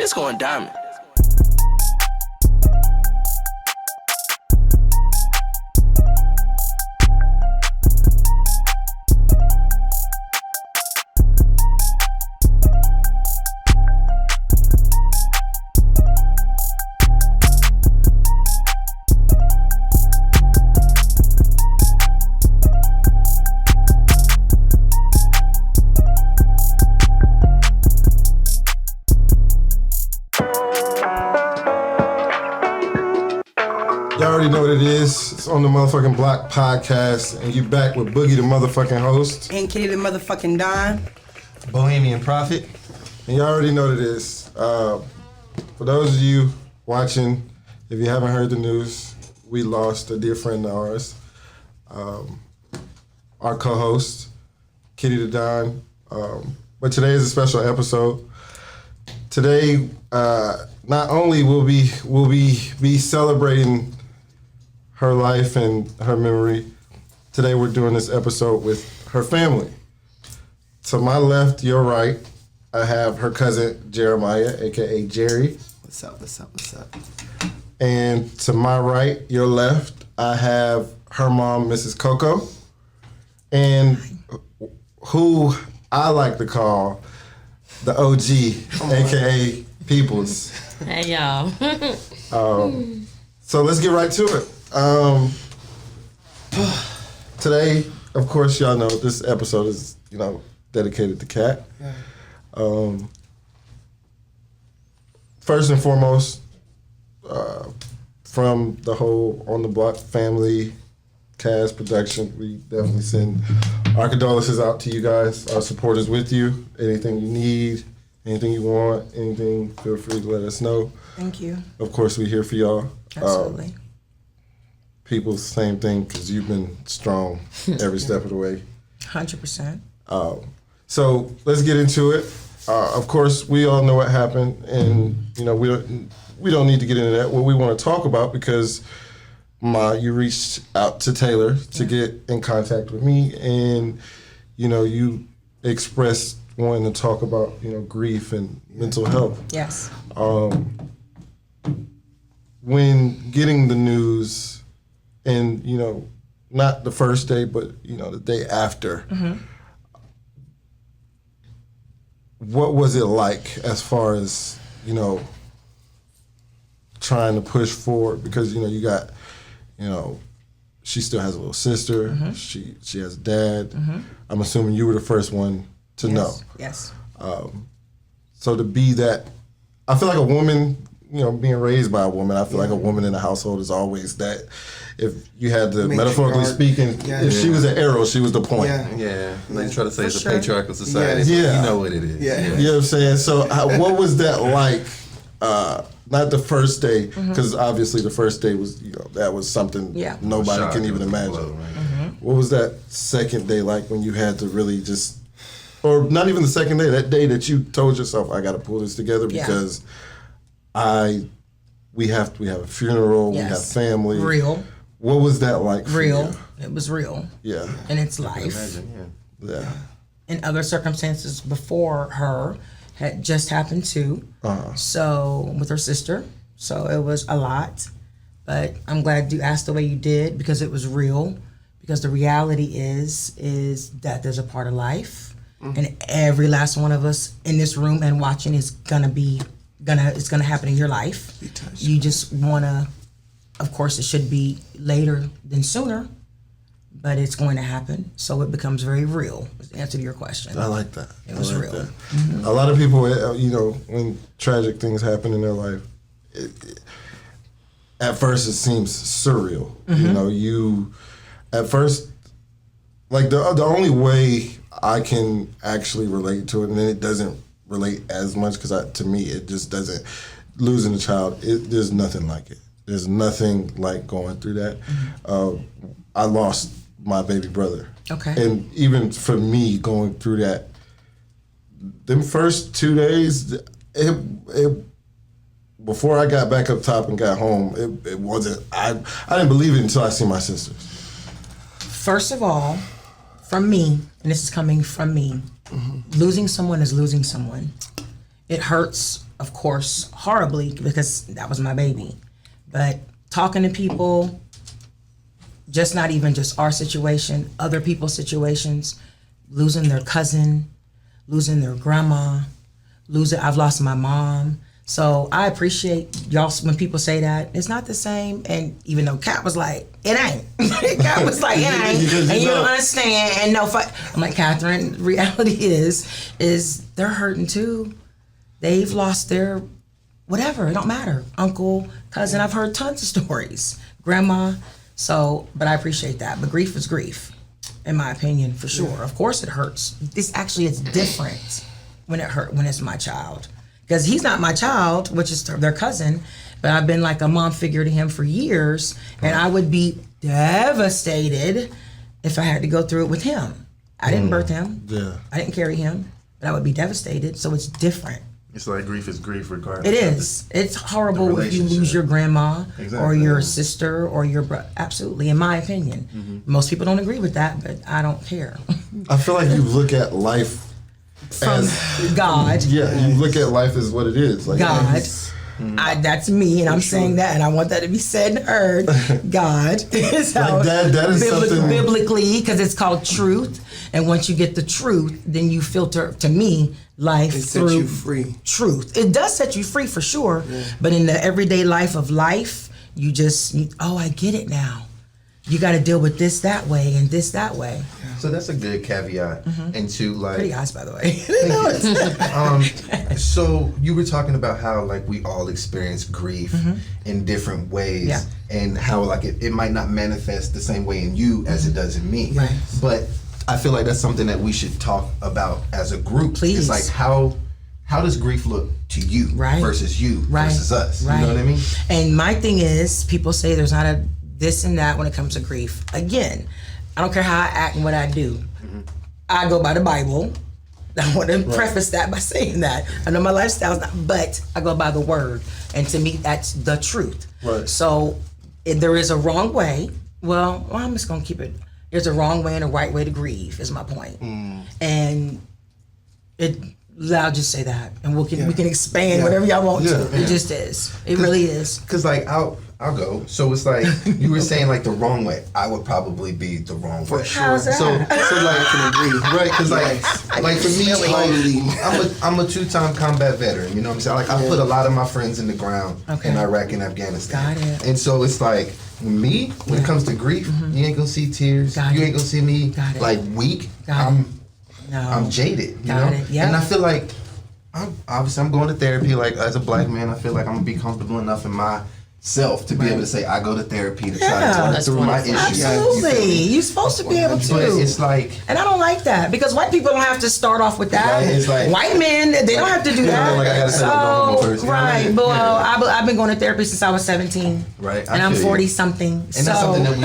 It's going diamond. Y'all already know what it is. It's on the motherfucking Block podcast, and you back with Boogie, the motherfucking host. And Kitty the motherfucking Don. Boogiie and Da Prophet. And y'all already know what it is. For those of you watching, if you haven't heard the news, we lost a dear friend of ours. Our co-host, Kitty the Don. But today is a special episode. Today, not only will we be celebrating her life and her memory, today we're doing this episode with her family. To my left, your right, I have her cousin Jeremiah, aka Jerry. What's up? And to my right, your left, I have her mom, Mrs. Coco, and who I like to call the OG, aka Peoples. Hey y'all. So let's get right to it. Today, of course, y'all know this episode is, dedicated to Kat. First and foremost, from the whole On the Block family cast production, we definitely send our condolences out to you guys. Our support is with you. Anything you need, anything you want, anything, feel free to let us know. Thank you. Of course, we're here for y'all. Absolutely. People, same thing, because you've been strong every step of the way. 100%. So let's get into it. Of course, we all know what happened, and we don't need to get into that. What we want to talk about, because you reached out to Taylor to get in contact with me, and you expressed wanting to talk about grief and mental health. Yes. When getting the news, and not the first day, but the day after. Mm-hmm. What was it like as far as trying to push forward? Because you got she still has a little sister. Mm-hmm. She has a dad. Mm-hmm. I'm assuming you were the first one to know. Yes. So to be that, I feel like a woman, being raised by a woman, I feel like a woman in a household is always that. If you had to, metaphorically speaking, if she was an arrow, she was the point. Yeah. Like you try to say it's a sure. patriarchal society. Yeah. So you know what it is. You know what I'm saying? So what was that like? Not the first day, because obviously the first day was, that was something nobody can even imagine. Blow, right? What was that second day like when you had to really just, or not even the second day, that day that you told yourself, I got to pull this together because we have a funeral, we have family. Real. What was that like for Real. you? It was real. Yeah. And it's life. Yeah. And other circumstances before her had just happened too. So with her sister. So it was a lot. But I'm glad you asked the way you did, because it was real. Because the reality is death is a part of life. And every last one of us in this room and watching is it's gonna happen in your life. You just wanna, of course it should be later than sooner, but it's going to happen. So it becomes very real, is the answer to your question. I like that. It was real. Mm-hmm. A lot of people, when tragic things happen in their life, at first it seems surreal. At first, like the only way I can actually relate to it, and then it doesn't relate as much, because to me it just doesn't. Losing a child, there's nothing like it. There's nothing like going through that. I lost my baby brother. Okay. And even for me going through that, them first 2 days, it before I got back up top and got home, it wasn't, I didn't believe it until I see my sisters. First of all, from me, and this is coming from me, losing someone is losing someone. It hurts, of course, horribly because that was my baby. But talking to people, just not even just our situation, other people's situations, losing their cousin, losing their grandma, I've lost my mom. So I appreciate y'all when people say that. It's not the same. And even though Kat was like, it ain't. Kat was like, it ain't. And you don't understand. And no, I'm like, Catherine, reality is they're hurting too. They've lost their whatever. It don't matter. Uncle, cousin. I've heard tons of stories. Grandma. So, but I appreciate that. But grief is grief, in my opinion, for sure. Of course it hurts. It's different when it's my child. Because he's not my child, which is their cousin, but I've been like a mom figure to him for years, and I would be devastated if I had to go through it with him. I didn't birth him. Yeah. I didn't carry him, but I would be devastated. So it's different. It's like grief is grief regardless. It is. It's horrible if you lose your grandma or your sister or your brother. Absolutely, in my opinion. Mm-hmm. Most people don't agree with that, but I don't care. I feel like you look at life from God. Yeah, you look at life as what it is. Like God. That's me, and I'm saying that, and I want that to be said and heard. God is how that is something biblically, because it's called truth, and once you get the truth, then you filter, to me, life through you free. Truth. It does set you free for sure, but in the everyday life of life, I get it now. You got to deal with this that way and this that way. So that's a good caveat into like. Pretty eyes, by the way. So you were talking about how like we all experience grief in different ways, and how like it might not manifest the same way in you as it does in me. Right. But I feel like that's something that we should talk about as a group. Please. It's like how does grief look to you versus you versus us? Right. You know what I mean? And my thing is, people say there's not a this and that when it comes to grief. Again, I don't care how I act and what I do. I go by the Bible. I want to preface that by saying that. I know my lifestyle's not, but I go by the word. And to me, that's the truth. Right. So if there is a wrong way, well, I'm just going to keep it. There's a wrong way and a right way to grieve, is my point. And I'll just say that. And we can expand whatever y'all want to. It just is. It really is. Because like, I'll go. So it's like you were saying like the wrong way. I would probably be the wrong way. How's that? So like I can agree, right? Because like for me, like I'm a 2-time combat veteran. You know what I'm saying? Like I put a lot of my friends in the ground in Iraq and Afghanistan. Got it. And so it's like me when it comes to grief, you ain't gonna see tears. You ain't gonna see me like weak. I'm jaded. You know? And I feel like I'm going to therapy. Like as a black man, I feel like I'm gonna be comfortable enough in myself to be able to say I go to therapy to try to work through my issues. Absolutely, you're supposed to be able to. But it's like, and I don't like that because white people don't have to start off with that. Right, it's like, white men, they don't have to do that. Like I gotta say normal first. Right, but I've been going to therapy since I was 17. Right, and I'm 40 something. And that's something that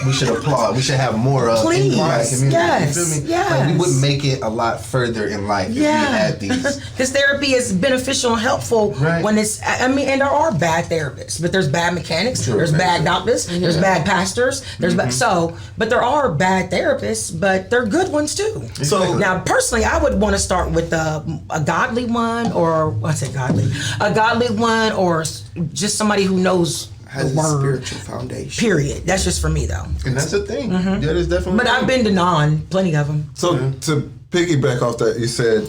we should applaud. We should have more of in the black community. Yes, you feel me? yes. Like we would make it a lot further in life if we had these. Because therapy is beneficial and helpful when it's. I mean, and there are bad therapists, but there's bad mechanics. There's bad doctors. There's bad pastors. There's but there are bad therapists, but they're good ones too. So now, personally, I would want to start with a godly one, or a godly one, or just somebody who knows has the a word. Spiritual foundation. Period. That's just for me though. And that's the thing. That is definitely. But I've been to plenty of them. So to piggyback off that, you said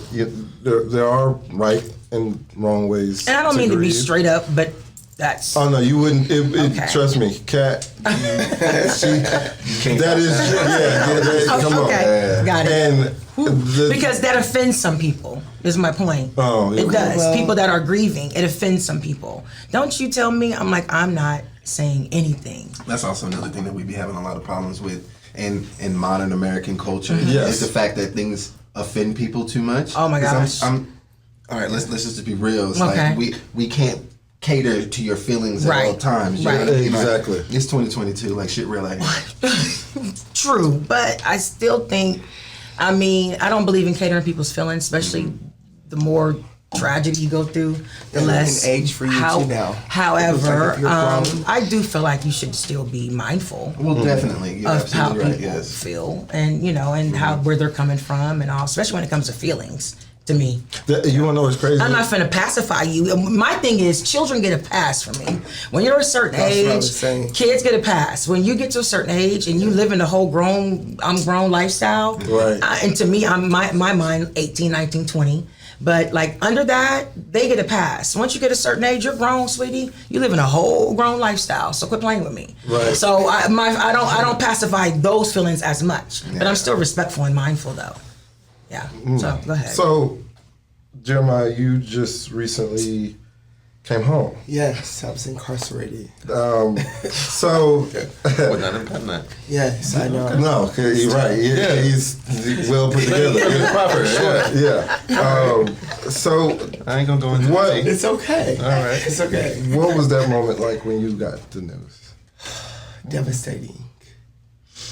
there are right and wrong ways. And I don't mean to be grieve. straight up, but. That's no, you wouldn't. Trust me, Kat. That is, come on. Got it. And because that offends some people. Is my point. Oh, it does. Well, people that are grieving, it offends some people. Don't you tell me? I'm like, I'm not saying anything. That's also another thing that we be having a lot of problems with in modern American culture. Yes. Is the fact that things offend people too much. Oh my gosh. All right, let's just be real. It's like we can't cater to your feelings at all times. Right. Exactly. Like, it's 2022. Like shit, real life. True, but I still think. I mean, I don't believe in catering people's feelings, especially the more tragedy you go through, the less age for you too now. However, I do feel like you should still be mindful. Well, definitely, you're of how absolutely people right. Yes. feel, and and where they're coming from, and all, especially when it comes to feelings. to me. You wanna know what's crazy? I'm not finna pacify you. My thing is, children get a pass for me. When you're a certain age, kids get a pass. When you get to a certain age and you live in the whole grown lifestyle, right? And to me, my mind 18, 19, 20. But like under that, they get a pass. Once you get a certain age, you're grown, sweetie. You live in a whole grown lifestyle. So quit playing with me. Right. So I don't pacify those feelings as much. But I'm still respectful and mindful though. Yeah. So go ahead. So, Jeremiah, you just recently came home. Yes, I was incarcerated. So, Well, none of them that. Yes, I know. no, you're right. He's well put together. Proper, Yeah. So, I ain't gonna go into what? it. It's okay. All right. It's okay. What was that moment like when you got the news? Devastating.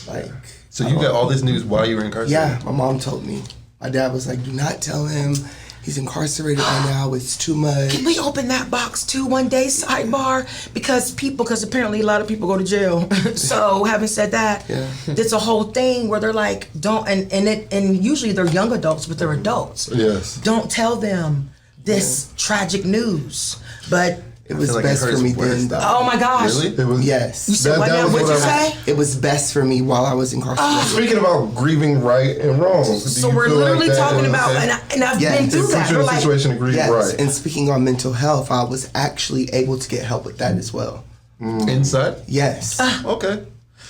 Like. So you got all this news while you were incarcerated? Yeah, my mom told me. My dad was like, "Do not tell him. He's incarcerated right now. It's too much." Can we open that box too one day, sidebar? Because apparently a lot of people go to jail. So having said that, it's a whole thing where they're like, don't, and usually they're young adults, but they're adults. Yes. Don't tell them this tragic news. But it was best for me then. Oh my gosh. Really? It was, yes. You said what now? What'd you say? It was best for me while I was incarcerated. Speaking about grieving right and wrong. So we're literally talking about, and I've been through that. Put you in a situation to grieve right. And speaking on mental health, I was actually able to get help with that as well. Inside? Yes. Okay.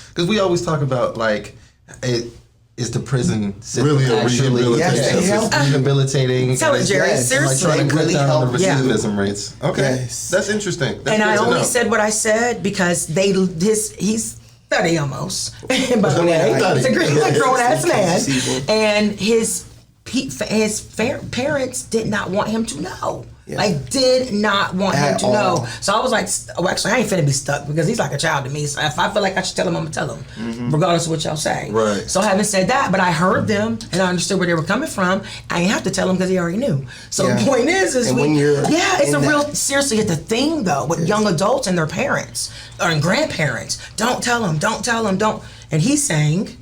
Because we always talk about like is the prison system really a actually rehabilitating? Tell it, Jerry. Seriously, like trying to cut really down on the help. recidivism rates. Okay, that's interesting. That's and I good to only know. said what I said because he's 30 almost. By the way, he's a grown ass man, and his parents did not want him to know. Yeah. Like, did not want him to know. So I was like, actually, I ain't finna be stuck because he's like a child to me. So if I feel like I should tell him, I'm gonna tell him, regardless of what y'all say. Right. So having said that, but I heard them and I understood where they were coming from. I didn't have to tell him because he already knew. So the point is when you're it's a real, seriously, it's a thing though with young adults and their parents or grandparents. Don't tell them, don't tell them, don't. And he's saying,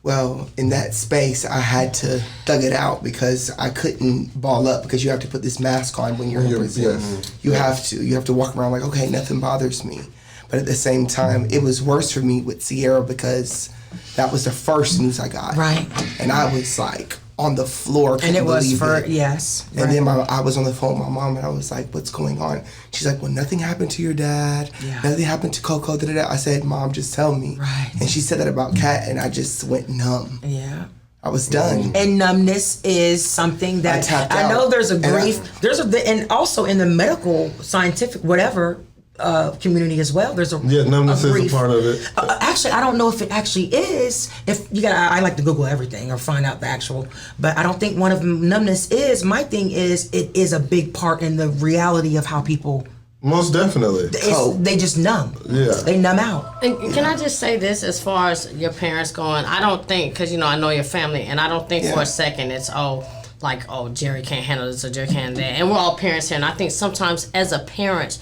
well, in that space, I had to thug it out because I couldn't ball up because you have to put this mask on when you're in prison. Yes. You have to walk around like, okay, nothing bothers me. But at the same time, it was worse for me with Sierra because that was the first news I got. Right. And I was like on the floor. And it was it. Yes. And then I was on the phone with my mom and I was like, what's going on? She's like, well, nothing happened to your dad. Yeah. Nothing happened to Coco. Da-da-da. I said, Mom, just tell me. Right. And she said that about Kat and I just went numb. Yeah. I was done. And numbness is something that I know there's a grief. And also in the medical, scientific, whatever, community as well. There's numbness is a part of it. Actually, I don't know if it actually is. If you got, I like to Google everything or find out the actual. But I don't think one of them numbness is. My thing is, it is a big part in the reality of how people. Most definitely. They just numb. Yeah. They numb out. And can I just say this as far as your parents going? I don't think, because I know your family, and I don't think for a second it's Jerry can't handle this or Jerry can't that. And we're all parents here, and I think sometimes as a parent,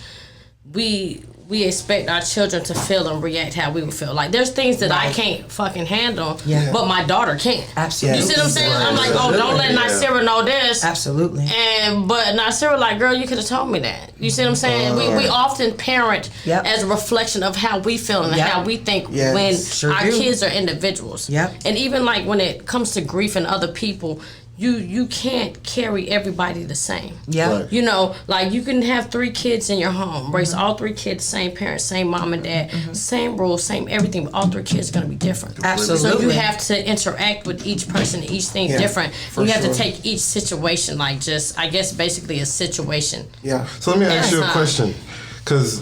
we expect our children to feel and react how we would feel. Like, there's things that I can't fucking handle, but my daughter can. Absolutely. You see what I'm saying? I'm like, don't let Nasira know this. Absolutely. But Nasira, like, girl, you could have told me that. You see what I'm saying? We often parent as a reflection of how we feel and how we think when our kids are individuals. Yep. And even like when it comes to grief and other people, you can't carry everybody the same. Yeah. Right. Like you can have 3 kids in your home, raise all 3 kids, same parents, same mom and dad, same rules, same everything, but all 3 kids are going to be different. Absolutely. So you have to interact with each person, each thing different. You have to take each situation like just, I guess, basically a situation. Yeah. So let me ask you a question, because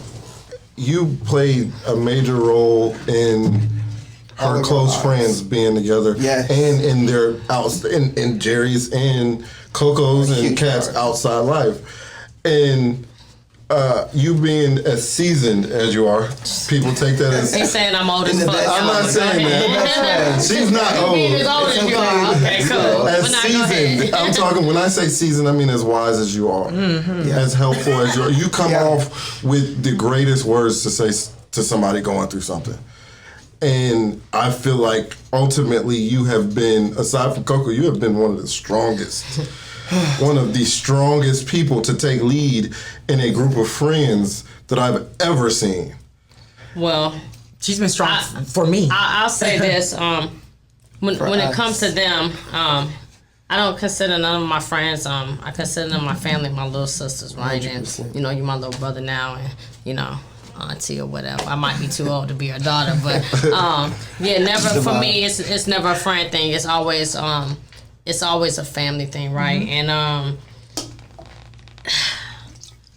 you played a major role in her close friends being together, and in their in Jerry's and Coco's and Kat's outside life, and you being as seasoned as you are, people take that as. They saying I'm old as fuck. I'm not saying that. She's not old. Being as old as you are. Okay, cool. As seasoned, I'm talking. When I say seasoned, I mean as wise as you are, as helpful as you are. You come off with the greatest words to say to somebody going through something. And I feel like ultimately you have been, aside from Coco, you have been one of the strongest one of the strongest people to take lead in a group of friends that I've ever seen. Well, she's been strong for me. I'll say this: when it comes to them, I don't consider none of my friends. I consider them my family, my little sisters, right? 100%. And you're my little brother now, and auntie or whatever. I might be too old to be her daughter, but never for me. It's never a friend thing. It's always a family thing, right? Mm-hmm. And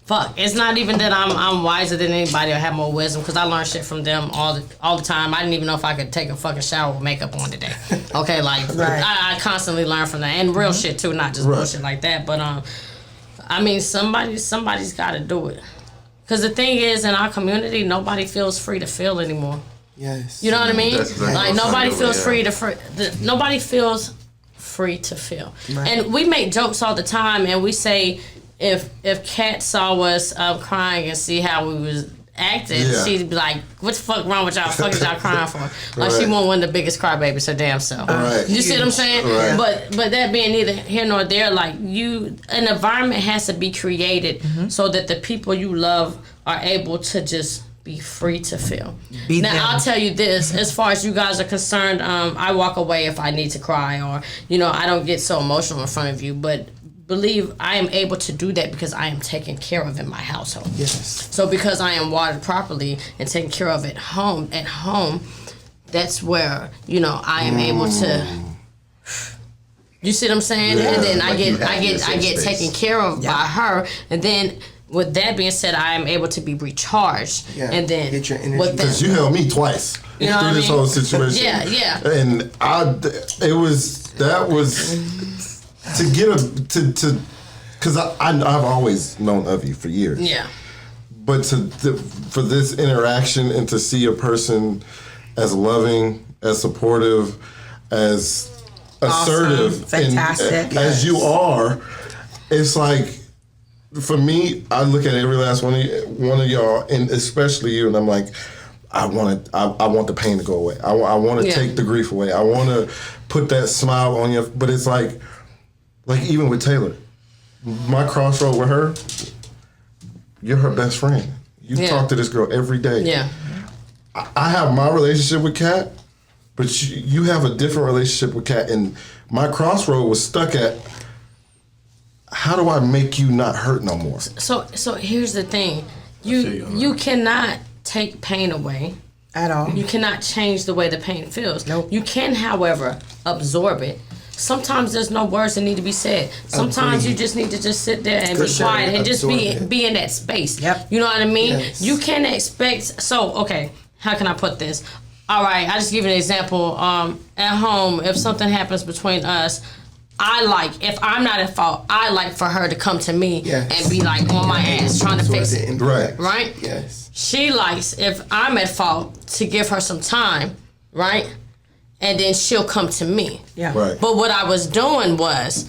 fuck, it's not even that I'm wiser than anybody or have more wisdom, because I learn shit from them all the time. I didn't even know if I could take a fucking shower with makeup on today. Okay, like right. I constantly learn from that, and real shit too, not just bullshit like that. But I mean, somebody's got to do it. Because the thing is, in our community, nobody feels free to feel anymore. Yes. You know what I mean? Exactly like nobody feels free to nobody feels free to feel. Right. And we make jokes all the time, and we say if Kat saw us crying and see how we was acting, she'd be like, "What the fuck wrong with y'all? Fuck is y'all crying for?" Like she won't win the biggest crybabies her damn self. Right. You see what I'm saying? Right. But that being neither here nor there, like an environment has to be created so that the people you love are able to just be free to feel. I'll tell you this, as far as you guys are concerned, I walk away if I need to cry, or I don't get so emotional in front of you, but believe I am able to do that because I am taken care of in my household. Yes. So because I am watered properly and taken care of at home, that's where I am able to. You see what I'm saying? Yeah, and then I get taken care of by her, and then. With that being said, I am able to be recharged, and then get your energy. Because you held me twice through this whole situation. Yeah. And that was to get because I've always known of you for years. Yeah. But for this interaction and to see a person as loving, as supportive, as assertive, awesome. Fantastic, as you are, it's like. For me, I look at every last one of y'all, and especially you, and I'm like, I want the pain to go away. I want to take the grief away. I want to put that smile on you. But it's like even with Taylor, my crossroad with her, you're her best friend. You talk to this girl every day. Yeah. I have my relationship with Kat, but you have a different relationship with Kat, and my crossroad was stuck at. How do I make you not hurt no more? So here's the thing. You cannot take pain away. At all. You cannot change the way the pain feels. Nope. You can, however, absorb it. Sometimes there's no words that need to be said. Sometimes you just need to just sit there and be quiet and just be in that space. Yep. You know what I mean? Yes. You can expect, how can I put this? All right, I'll just give you an example. At home, if something happens between us, if I'm not at fault, I like for her to come to me and be like on my ass trying to fix it. Right? Yes. She likes, if I'm at fault, to give her some time, right? And then she'll come to me. Yeah. Right. But what I was doing was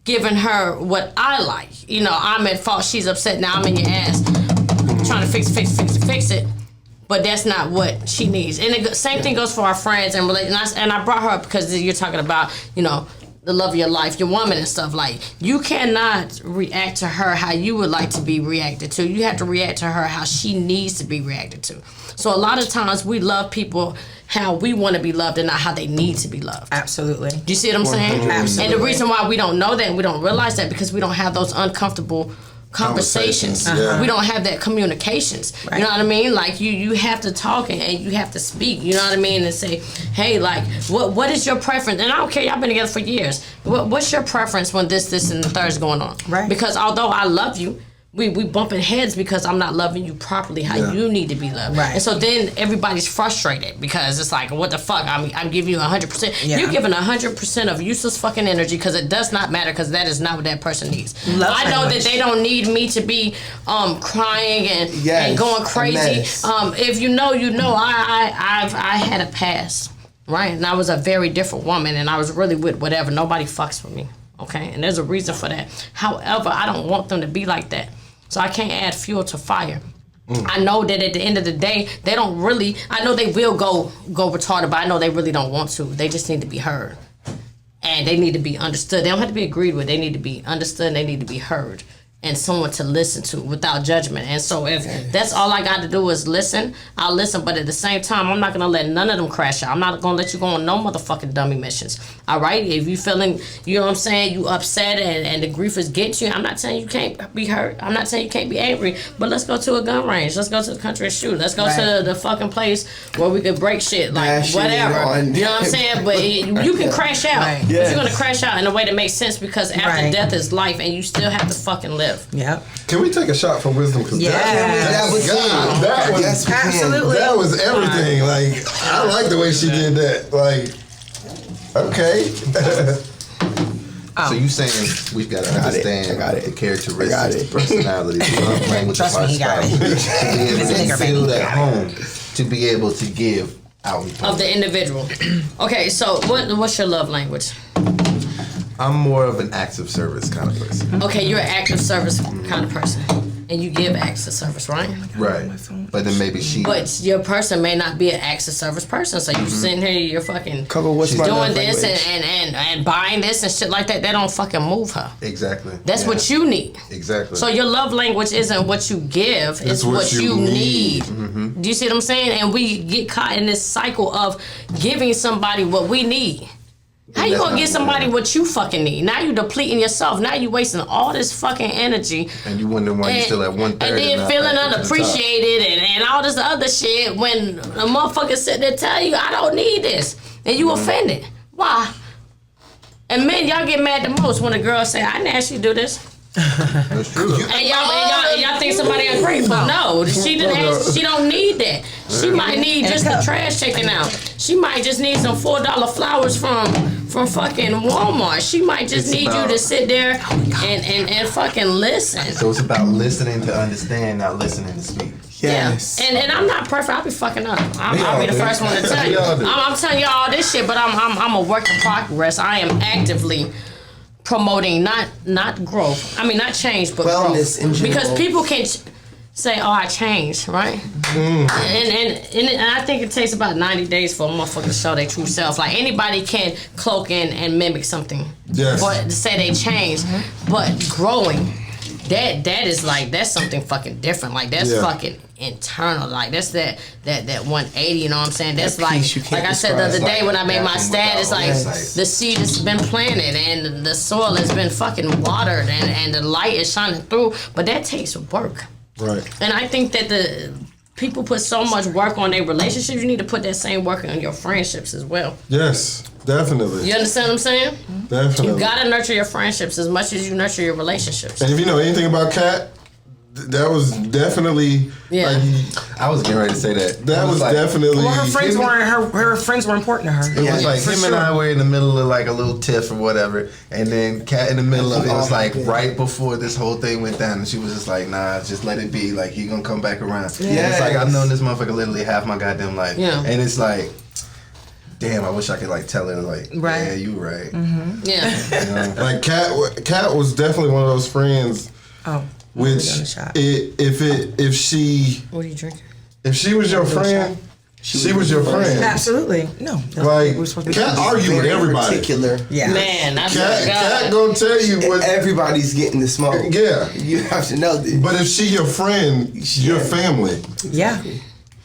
giving her what I like. I'm at fault, she's upset, now I'm in your ass trying to fix it. But that's not what she needs. And the same thing goes for our friends and relationships. And I brought her up because you're talking about, the love of your life, your woman and stuff. Like, you cannot react to her how you would like to be reacted to. You have to react to her how she needs to be reacted to. So a lot of times we love people how we want to be loved and not how they need to be loved. Absolutely. Do you see what I'm saying? Absolutely. And the reason why we don't know that and we don't realize that because we don't have those uncomfortable conversations. We don't have that communications. Right. You know what I mean? Like you have to talk and you have to speak. You know what I mean? And say, hey, like what is your preference? And I don't care. Y'all been together for years. What's your preference when this and the third is going on? Right. Because although I love you, we bumping heads because I'm not loving you properly how you need to be loved. Right. And so then everybody's frustrated because it's like, what the fuck? I'm giving you 100%. Yeah. You're giving 100% of useless fucking energy because it does not matter because that is not what that person needs. I know that they don't need me to be crying and going crazy. If you know, I had a past, right? And I was a very different woman and I was really with whatever. Nobody fucks with me. Okay, and there's a reason for that. However, I don't want them to be like that. So I can't add fuel to fire. I know that at the end of the day, they don't really, I know they will go retarded, but I know they really don't want to. They just need to be heard. and they need to be understood. They don't have to be agreed with. They need to be understood. And they need to be heard. And someone to listen to without judgment. And so if that's all I got to do is listen, I'll listen. But at the same time, I'm not going to let none of them crash out. I'm not going to let you go on no motherfucking dummy missions. All right? If you feeling, you know what I'm saying, you upset and the grief is getting you, I'm not saying you can't be hurt. I'm not saying you can't be angry. But let's go to a gun range. Let's go to the country and shoot. Let's go to the fucking place where we could break shit. Like, whatever. You know what I'm saying? But you can crash out. Right. But you're going to crash out in a way that makes sense because after death is life and you still have to fucking live. Yep. Can we take a shot for wisdom? Because that was absolutely. That was everything. Like, I like the way she did that. Like, okay. So you saying we've got to understand the characteristics, personality, love language of our spouse to be able to feel at home, to be able to give out of the individual. Okay, so what's your love language? I'm more of an acts of service kind of person. Okay, you're an acts of service kind of person. And you give acts of service, right? Right. But then maybe she... But your person may not be an acts of service person. So you sitting here, you're fucking doing this and buying this and shit like that. That don't fucking move her. Exactly. That's what you need. Exactly. So your love language isn't what you give. It's what you need. Mm-hmm. Do you see what I'm saying? And we get caught in this cycle of giving somebody what we need. How you gonna get somebody what you fucking need? Now you depleting yourself. Now you wasting all this fucking energy. And you wondering why you still at 1/3. And then feeling unappreciated and all this other shit when a motherfucker sit there tell you, I don't need this. And you offended. Why? And men, y'all get mad the most when a girl say, I didn't ask you to do this. That's true. And y'all think somebody ungrateful? No, she didn't ask. She don't need that. She might need just the trash taken out. She might just need some $4 flowers from fucking Walmart. She might just need you to sit there and fucking listen. So it's about listening to understand, not listening to speak. Yes. Yeah. And I'm not perfect. I'll be fucking up. I'll be the first one to tell you. I'm telling you all this shit, but I'm a work in progress. I am actively promoting not growth. I mean, not change, but wellness growth. In general. Because people can say, "Oh, I changed," right? And I think it takes about 90 days for a motherfucker to show their true self. Like anybody can cloak in and mimic something, but to say they changed, but growing, that is like that's something fucking different. Like that's fucking internal. Like that's that 180. You know what I'm saying? That's like I said the other day when I made my stat. It's like the seed has been planted and the soil has been fucking watered and the light is shining through. But that takes work. Right. And I think that the people put so much work on their relationships. You need to put that same work on your friendships as well. Yes, definitely. You understand what I'm saying? Definitely. You gotta nurture your friendships as much as you nurture your relationships. And if you know anything about Kat, that was definitely like, I was getting ready to say that. That was like, definitely. Well, her friends weren't her friends were important to her. It was like him and I were in the middle of like a little tiff or whatever, and then Kat in the middle of it was like right before this whole thing went down, and she was just like, "Nah, just let it be. Like he gonna come back around." Yeah, it's like I've known this motherfucker literally half my goddamn life, and it's like. Damn, I wish I could like tell her like, yeah, you right. Mm-hmm. Yeah. You know? Like Kat was definitely one of those friends. Oh. Which if she what are you drinking? If she was your friend, she was your friend. Absolutely. No. Like Kat argue with everybody. Particular. Yeah. Man, I Kat gonna tell you what everybody's getting the smoke. Yeah. You have to know this. But if she your friend, your family. Yeah.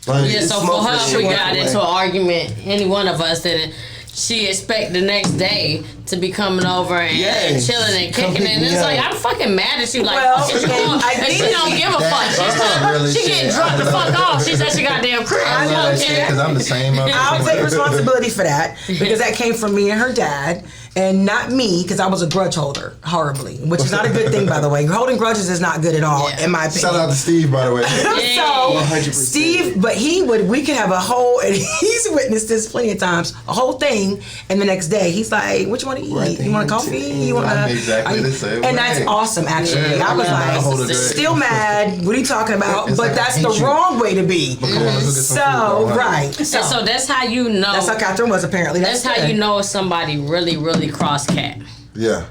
Like, so for her, if we got into an argument, any one of us, then she expect the next day to be coming over and chilling and kicking it. And it's like, I'm fucking mad at you. Like, and she don't give a fuck. She getting drunk the fuck off. She said she got damn crib. I love that shit because I'm the same. I'll take responsibility for that because that came from me and her dad. And not me, because I was a grudge holder, horribly, which is not a good thing, by the way. Holding grudges is not good at all, in my opinion. Shout out to Steve, by the way. So, 100%. Steve, but we could have a whole, and he's witnessed this plenty of times, a whole thing, and the next day, he's like, what you want to eat? You want a coffee? You want exactly the same And that's awesome, actually. I was like, still mad, what are you talking about? But that's the wrong way to be. So, right. So that's how you know. That's how Catherine was, apparently. That's how you know if somebody really, really cross Cat. Yeah.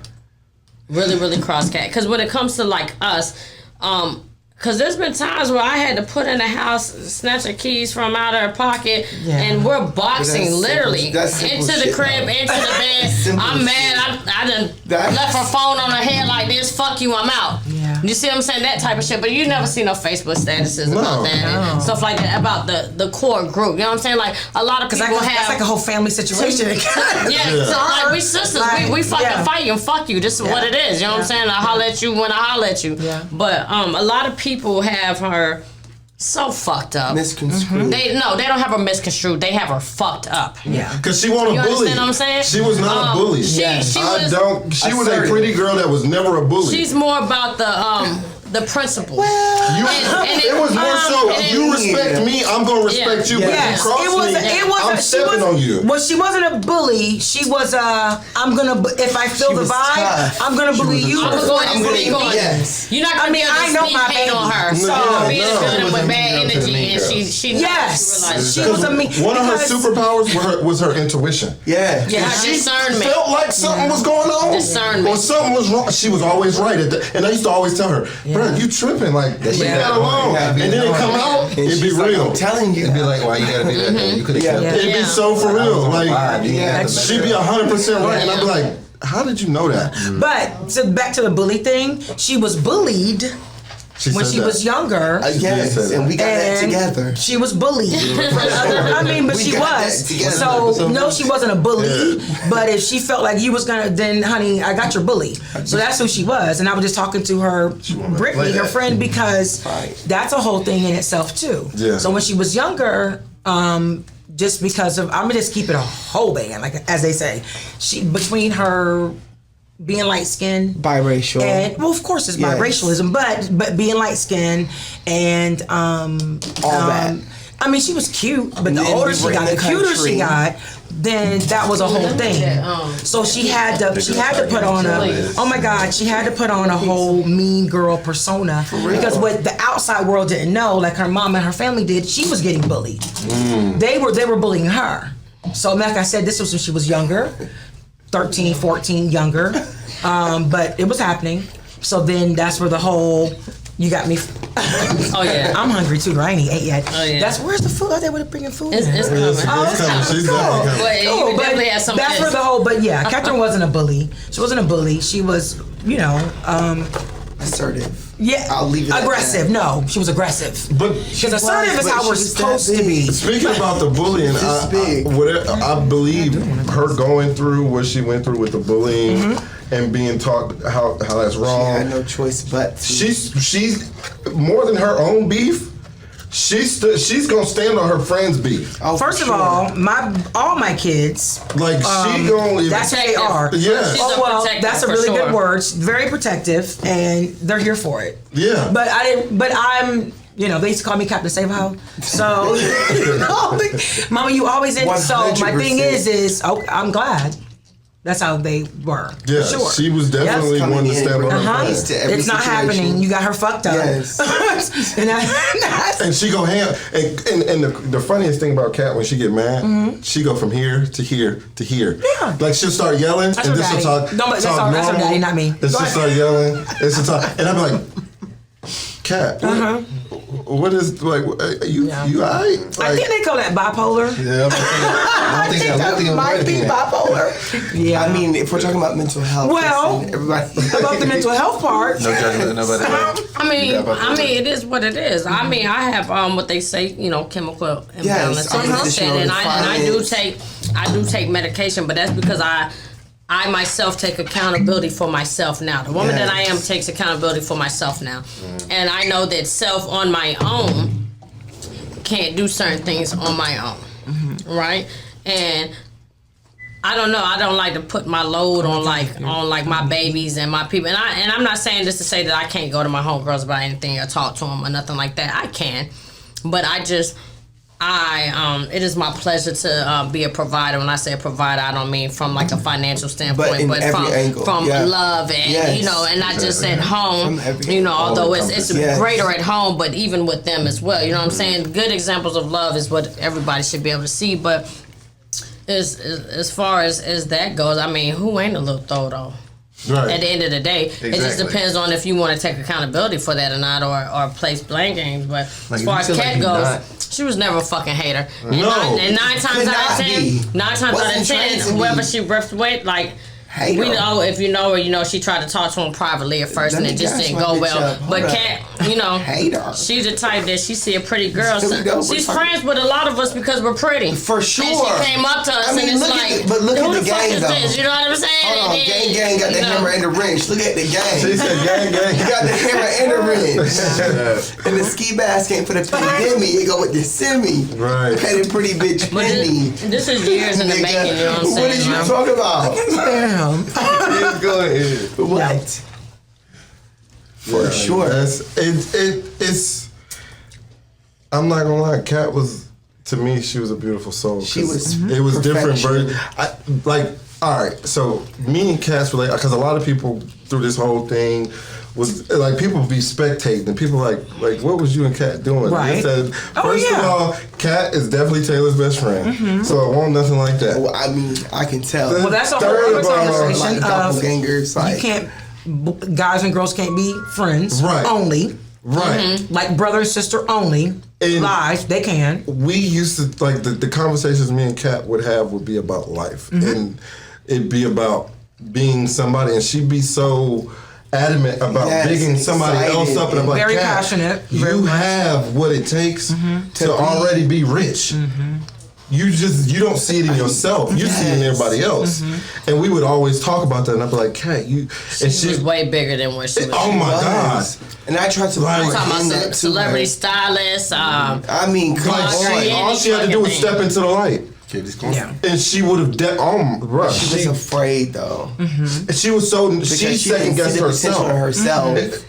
Really, really cross Cat. Because when it comes to like us, Cause there's been times where I had to put in the house, snatch the keys from out of her pocket, and we're boxing literally into the crib, into the bed. I'm mad. I done left her phone on her head like this. Fuck you, I'm out. Yeah. You see what I'm saying? That type of shit. But you never see no Facebook statuses about that and stuff like that about the core group. You know what I'm saying? Like a lot of people that's like a whole family situation. So like we sisters, we fucking fight you and fuck you. This is what it is. You know what I'm saying? I holler at you when I holler at you. Yeah. But a lot of people have her so fucked up. Misconstrued. They don't have her misconstrued. They have her fucked up. Yeah. Because she wasn't a bully. You understand what I'm saying? She was not a bully. She was a pretty girl that was never a bully. She's more about the principle. It was more so you respect me, I'm gonna respect you, but you cross me, I'm stepping on you. Well, she wasn't a bully. She was if I feel the vibe, tough. I'm gonna bully you. I'm gonna be going. Yes. You're not gonna be able to sneak hate on her. So be in the building with bad energy, and she she was a mean. One of her superpowers was her intuition. Yeah, she discernment. Felt like something was going on, discernment, or something was wrong. She was always right, and I used to always tell her, "Bro, you tripping? Like leave that alone." And then it come out, it'd be real. I'm telling you, it'd be like, "Why you gotta do that? You could have kept it." It'd be so for real. Like she'd be 100% right, and I'd be like, "How did you know that?" But back to the bully thing, she was bullied. When she was younger, yes, and we got that together. She was bullied. I mean, but she was. So no, she wasn't a bully. But if she felt like you was gonna, then honey, I got your bully. So that's who she was. And I was just talking to her, Brittany, her friend, because that's a whole thing in itself too. Yeah. So when she was younger, just because of, I'm gonna just keep it a whole band, like as they say, between her being light skinned, biracial, and well, of course it's biracialism, but being light skinned and all that. I mean, she was cute, but the older she got, the cuter she got, then that was a whole thing. So she had to put on she had to put on a whole mean girl persona, because what the outside world didn't know, like her mom and her family did, she was getting bullied. They were bullying her. So like I said, this was when she was younger. 13, 14, younger, but it was happening. So then that's where the whole, you got me. Oh yeah, I'm hungry too. I ain't ate yet. Oh yeah, where's the food? Oh, they would have bringing food. It's coming. It's coming. She's definitely coming. But definitely has some. That's where the whole. But yeah, Catherine wasn't a bully. She wasn't a bully. She was, assertive. Yeah, I'll leave it aggressive. No, she was aggressive. But because assertive is how we're supposed to be. Speaking about the bullying, I believe her going through what she went through with the bullying and being taught how that's wrong. She had no choice but to. She's more than her own beef. She's gonna stand on her friend's beef. Oh, first of all, all my kids, like she gonna. That's who they are. Yeah. Oh well, that's a really good word. Very protective, and they're here for it. Yeah. But I'm. They used to call me Captain Save Ho. So, Mama, you always in. 100%. So my thing is, I'm glad. That's how they were. Yeah, sure. She was definitely one to stand on her face. It's not happening. You got her fucked up. Yes. And she go ham. And the funniest thing about Kat, when she get mad, she go from here to here to here. Yeah. Like she'll start yelling, that's and then she'll talk that's normal. That's her daddy, not me. And she'll start yelling, and she'll talk, and I'm like, Kat, what is, like, you alright? Like, I think they call that bipolar. Yeah, I think that might be bipolar. Yeah, I mean, if we're talking about mental health, about the mental health part, no judgment, nobody. I mean, it is what it is. I mean, I have what they say, chemical imbalance, and I do take medication, but that's because I myself take accountability for myself now. The woman that I am takes accountability for myself now. And I know that self on my own can't do certain things on my own. Right? And I don't know. I don't like to put my load on my babies and my people. And I'm not saying this to say that I can't go to my homegirls about anything or talk to them or nothing like that. I can. But it is my pleasure to be a provider. When I say a provider, I don't mean from like a financial standpoint, but from love and and not just at home. Although it's greater at home, but even with them as well. You know what I'm saying? Good examples of love is what everybody should be able to see. But as far as that goes, I mean, who ain't a little throw though? Right. At the end of the day, it just depends on if you want to take accountability for that or not, or place blame games. But as far as Kat goes, she was never a fucking hater. And No. nine times out of 10, whoever she ripped with, like. We know, if you know her, you know she tried to talk to him privately at first, and it just didn't go well. But Kat, you know, she's the type that she see a pretty girl. She's friends with a lot of us because we're pretty. For sure. And she came up to us and it's like, but look who at the fuck gang is though. this? You know what I'm saying? Hold on, gang got the hammer and the wrench. Look at the gang. She said gang. You got the hammer and the wrench. And the ski mask ain't for the pandemic. It go with the semi. Right. Look at the pretty bitch penny. This is years in the making. You know what I'm saying? What is you talking about? Damn. Go ahead. What? For sure. It's. I'm not gonna lie. Kat was, to me, she was a beautiful soul. She was. It was different perfection. versions. All right. So me and Kat's relate because a lot of people through this whole thing was like people be spectating and people like what was you and Kat doing? Right. First of all, Kat is definitely Taylor's best friend. So I want nothing like that. Well, I mean, I can tell. Well, that's a whole other conversation of doppelgangers. Like, you can't. Guys and girls can't be friends. Right. Only. Right. Like brother and sister only. Live, they can. We used to like the conversations me and Kat would have would be about life, and it'd be about being somebody, and she'd be so adamant about bigging somebody else up, and I'm like, very Kat, passionate. You have what it takes to already be rich. You don't see it in yourself. You see it in everybody else. And we would always talk about that, and I'd be like, Kat, she was way bigger than what she was. Oh my God. And I tried to talking about celebrity stylists. I mean, all she had to do was step into the light. Yeah. And she would have she was afraid though. She was she second guessed herself.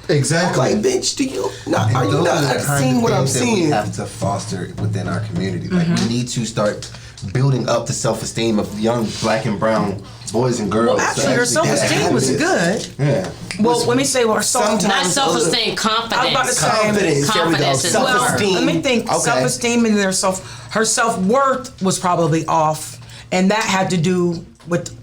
Exactly. I'm like, bitch, are you not seeing what I'm seeing? We have to foster within our community. Like we need to start building up the self-esteem of young black and brown boys and girls. Well, actually, her self-esteem was good. Yeah. Well, let me say what not self-esteem, confidence. I was about to say confidence as well. Self-esteem. Let me think. Self-esteem and her self-worth was probably off, and that had to do with,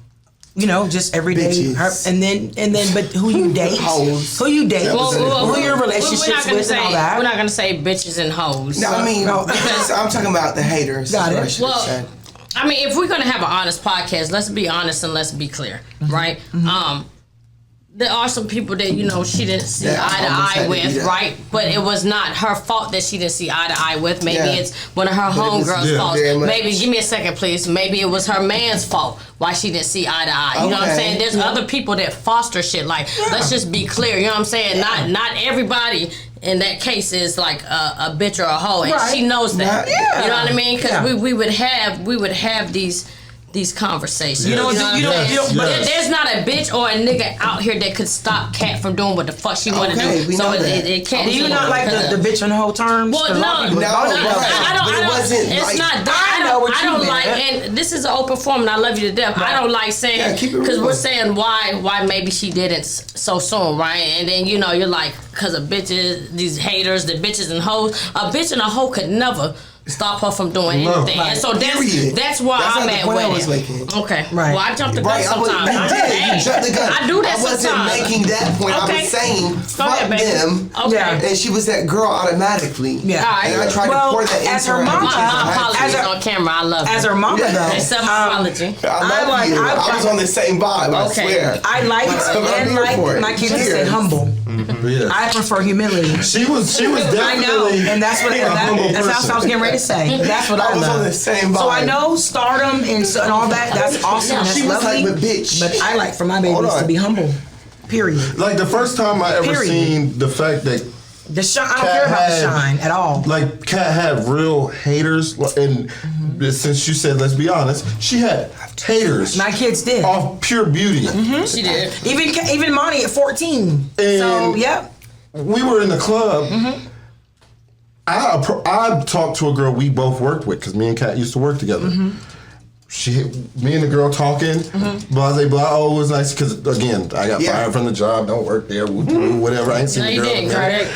just every day. But who you date, who you date, who your relationships with, and all that. We're not gonna say bitches and hoes. No, I mean, because I'm talking about the haters. Got it. Well, I mean, if we're gonna have an honest podcast, let's be honest and let's be clear, right? There are some people that she didn't see eye to eye with, right? But it was not her fault that she didn't see eye to eye with. Maybe it's one of her homegirls' faults. Maybe, give me a second, please. Maybe it was her man's fault why she didn't see eye to eye. You know what I'm saying? There's other people that foster shit. Like, let's just be clear. You know what I'm saying? Not everybody in that case is like a bitch or a hoe, and she knows that. You know what I mean? Because we would have these conversations. You don't. But there's not a bitch or a nigga out here that could stop Kat from doing what the fuck she want to do. So it can't. Do you not like the bitch and hoe terms? Well, no, I don't. It's not that. I don't like, and this is an open forum, and I love you to death. I don't like saying because we're saying why maybe she didn't so soon, right? And then you're like, because of bitches, these haters, the bitches and hoes. A bitch and a hoe could never stop her from doing anything. And so that's where I'm at with it. Okay. Right. Well, I jumped the gun sometimes. I do that sometimes. I wasn't making that point. I was saying, fuck them. Okay. And she was that girl automatically. Yeah. And I tried to pour that into her. My apologies on camera. I love as her mama though. Accept my apology. I love you. I was on the same vibe. I swear. I like my kids to say humble. I prefer humility. She was definitely. I know, and that's what I was getting ready to say. That's what I was love. on the same vibe. So I know stardom and all that. That's awesome. That's she was lovely. like, but bitch. But I like for my babies to be humble. Period. Like the first time I ever seen the fact that the shine. I don't care about the shine at all. Like Kat had real haters, and since you said let's be honest, she had haters. My kids did. Off pure beauty. She did. Even Monty at 14. And so yep. We were in the club. I talked to a girl we both worked with because me and Kat used to work together. Me and the girl talking, blah, blah, blah. Oh, it was nice because, again, I got fired from the job, don't work there, whatever. I ain't seen the girl.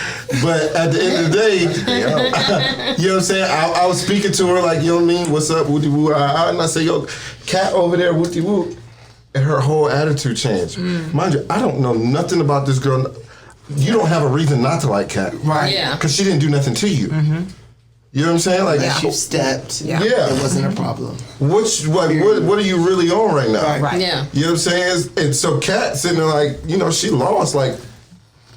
But at the end of the day, you know what I'm saying? I was speaking to her like, you know what I mean? What's up, wooty woo? And I say, yo, Kat over there, wooty woo. and her whole attitude changed. Mind you, I don't know nothing about this girl. You don't have a reason not to like Kat. Right. Yeah. Because she didn't do nothing to you. You know what I'm saying? Like, You stepped. Yeah. It wasn't a problem. what are you really on right now? Right. Yeah. You know what I'm saying? And so Kat sitting there like, you know, she lost. Like,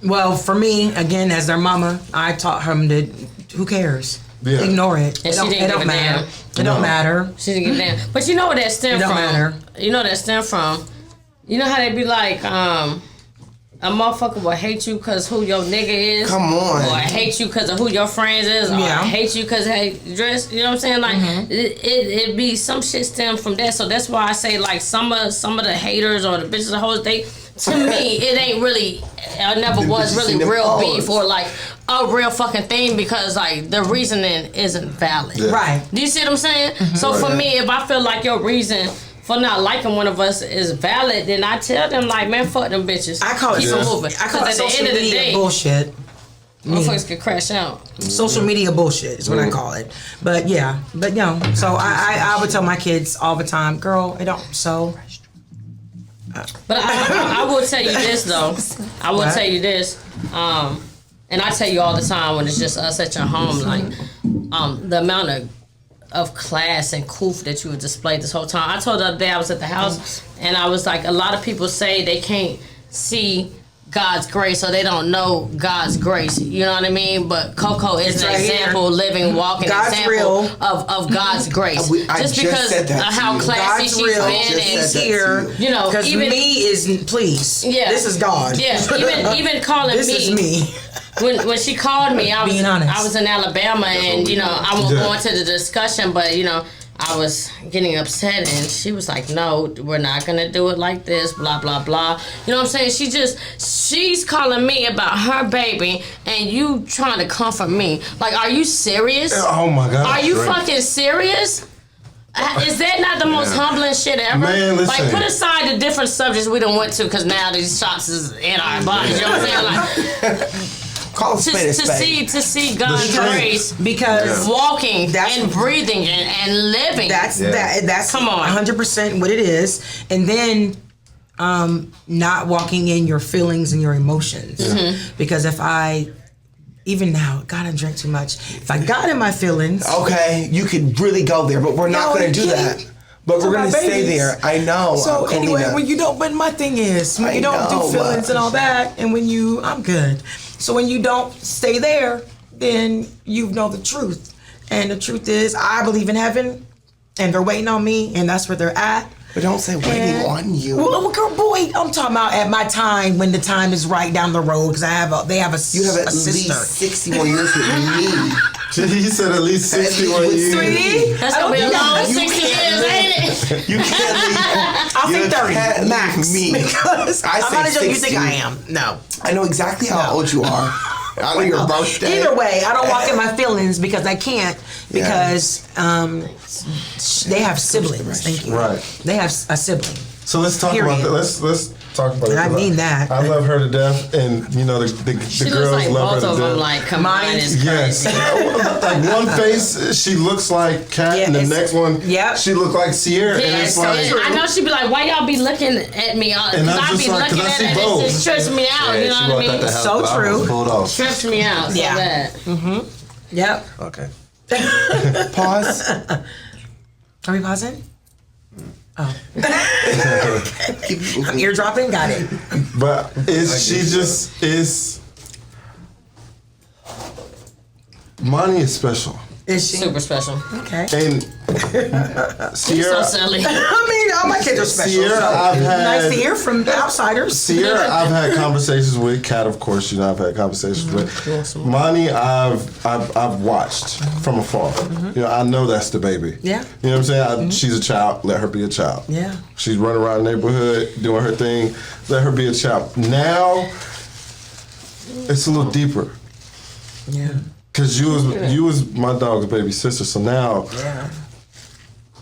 Well, for me, again, as their mama, I taught him to, who cares? Yeah. Ignore it. And It don't, she didn't it don't give a matter. damn. It don't matter. She didn't give a damn. But you know where that stem It don't from? matter. You know where that stem from? You know how they be like, a motherfucker will hate you because who your nigga is. Come on. Or I hate you because of who your friends is. Or Yeah. I hate you because how you dress. You know what I'm saying? Like, it be some shit stem from that. So that's why I say, like, some of the haters or the bitches and hoes, they, to me, it ain't really, it never was really real beef or, like, a real fucking thing because, like, the reasoning isn't valid. Yeah. Right. Do you see what I'm saying? So for me, if I feel like your reason for not liking one of us is valid, then I tell them like, man, fuck them bitches. I call it keep social, moving. I call it Because at the social end of the media day, bullshit. motherfuckers could crash out. Social media bullshit is what I call it. But yeah, but you know, so I would tell my kids all the time, girl, it don't so. But I will tell you this though. I will What? tell you this. And I tell you all the time when it's just us at your home, like the amount of class and coof that you would display this whole time. I told the other day I was at the house and I was like, a lot of people say they can't see God's grace or they don't know God's grace. You know what I mean? But Coco is an right example, living, walking God's example real. of God's grace. I Just just because said of that to how you. classy God's she's real. been just and said that to Here, you know, because even me is please. Yeah. This is God. yeah, even calling This me. is me. When she called me, I Being honest. was in Alabama, and you know I won't go into the discussion, but you know I was getting upset, and she was like, "No, we're not gonna do it like this." Blah blah blah. You know what I'm saying? She's calling me about her baby, and you trying to comfort me. Like, are you serious? oh my God. Are you fucking serious? Is that not the most humbling shit ever? Man, listen. Like, put aside the different subjects we done went to, because now these shots is in our bodies. You know what I'm saying? Like, Call a spade a spade. to see God's strength. grace Because walking That's- and breathing and living. that's that's Come on. 100% what it is. And then not walking in your feelings and your emotions. Because if I even now, God, I drank too much. If I got in my feelings, Okay, you could really go there, but we're not No, going to you do can't. that. But we're my going to stay babies. there. I know. So anyway, Colleen, when you don't, but my thing is, when I you don't know, do feelings and all that, and when you, I'm good. So when you don't stay there, then you know the truth. And the truth is, I believe in heaven, and they're waiting on me, and that's where they're at. But don't say waiting And- on you. Well, girl, boy, I'm talking about at my time when the time is right down the road because they have a You have at a sister. least 60 more years with me. He said at least 61 least years. Sweetie, That's gonna be a long 60 years, ain't it? You can't leave. I'll You say 30 can't leave max me. because I I'm say not as young as you 60. think I am. No. I know exactly how old you are. I know your birthday. Either way, I don't walk in my feelings because I can't because they have siblings. Thank you. Right. They have a sibling. So let's talk Period. about that. Let's talk about it. I mean that. I love her to death, and you know the She looks girls like love her both to of death. them, like, combined is Yes. crazy. Like one face, she looks like Kat, Yeah, and the it's- next one, yep. she look like Sierra. Yeah, and it's so like, I know she'd be like, why y'all be looking at me? Because And I'm I just be like, 'cause looking I at see it and both. it just trips me out. You know what I mean? So true. Pulled off. Trips me out so Yeah. bad. Yep. okay. Pause. Are we pausing? Oh. I'm eardropping. Got it. But she just is. Monty is special, Is she? Super special. Okay. and So Sierra. silly. I mean, all my kids are special. Sierra, so I've nice to had. hear from outsiders. Sierra, I've had conversations with. Kat, of course, you know I've had conversations with. Monty, I've watched from afar. You know, I know that's the baby. Yeah. You know what I'm saying? She's a child. Let her be a child. Yeah. She's running around the neighborhood doing her thing. Let her be a child. Now, it's a little deeper. Yeah. Cause you was my dog's baby sister. So now, Yeah.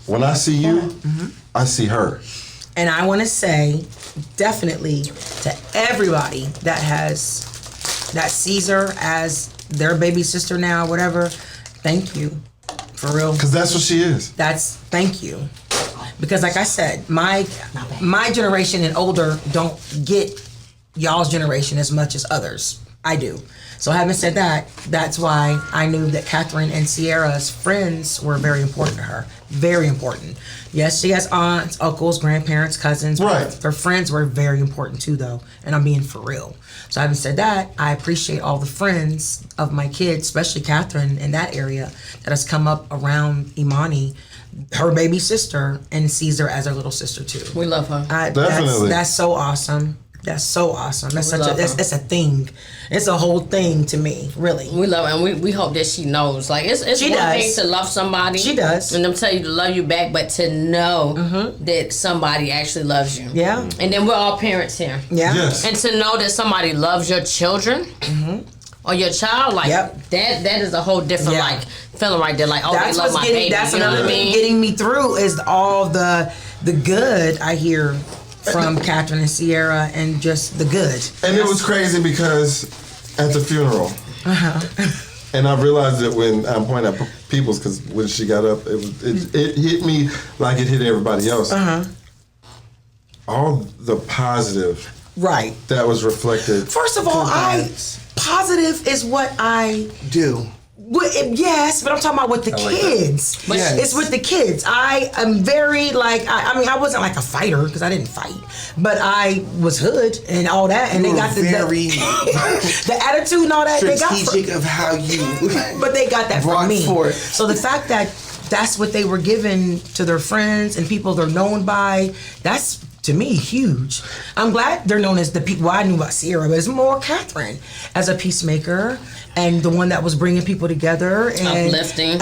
when I see you, I see her. And I want to say, definitely to everybody that sees her as their baby sister now, whatever. Thank you, for real. Cause that's what she is. Thank you, because like I said, my generation and older don't get y'all's generation as much as others. I do. So having said that, that's why I knew that Catherine and Sierra's friends were very important to her. Very important. Yes, she has aunts, uncles, grandparents, cousins. Right. Her friends were very important too, though. And I'm being for real. So having said that, I appreciate all the friends of my kids, especially Catherine in that area, that has come up around Imani, her baby sister, and sees her as her little sister too. We love her. Definitely. That's so awesome. That's so awesome. That's that's a thing. It's a whole thing to me, really. We love her, and we hope that she knows. Like it's one thing to love somebody. She does. And them tell you to love you back, but to know that somebody actually loves you. Yeah. And then we're all parents here. Yeah. Yes. And to know that somebody loves your children or your child, like that is a whole different like feeling right there. Like, oh, that's they love my baby. That's you know another what I thing mean? getting me through is all the good I hear from Catherine and Sierra, and just the good. And it was crazy because at the funeral, and I realized it when I'm pointing at Peoples, because when she got up, it hit me like it hit everybody else. All the positive that was reflected. First of all, positive is what I do. Yes, but I'm talking about with the kids. Yes. It's with the kids. I am very like, I mean, I wasn't like a fighter because I didn't fight, but I was hood and all that, and they got the attitude and all that. Strategic of how you, but they got that from me. Forth. So the fact that that's what they were given to their friends and people they're known by, that's to me huge. I'm glad they're known as the people. Well, I knew about Sierra, but it's more Catherine as a peacemaker and the one that was bringing people together and uplifting.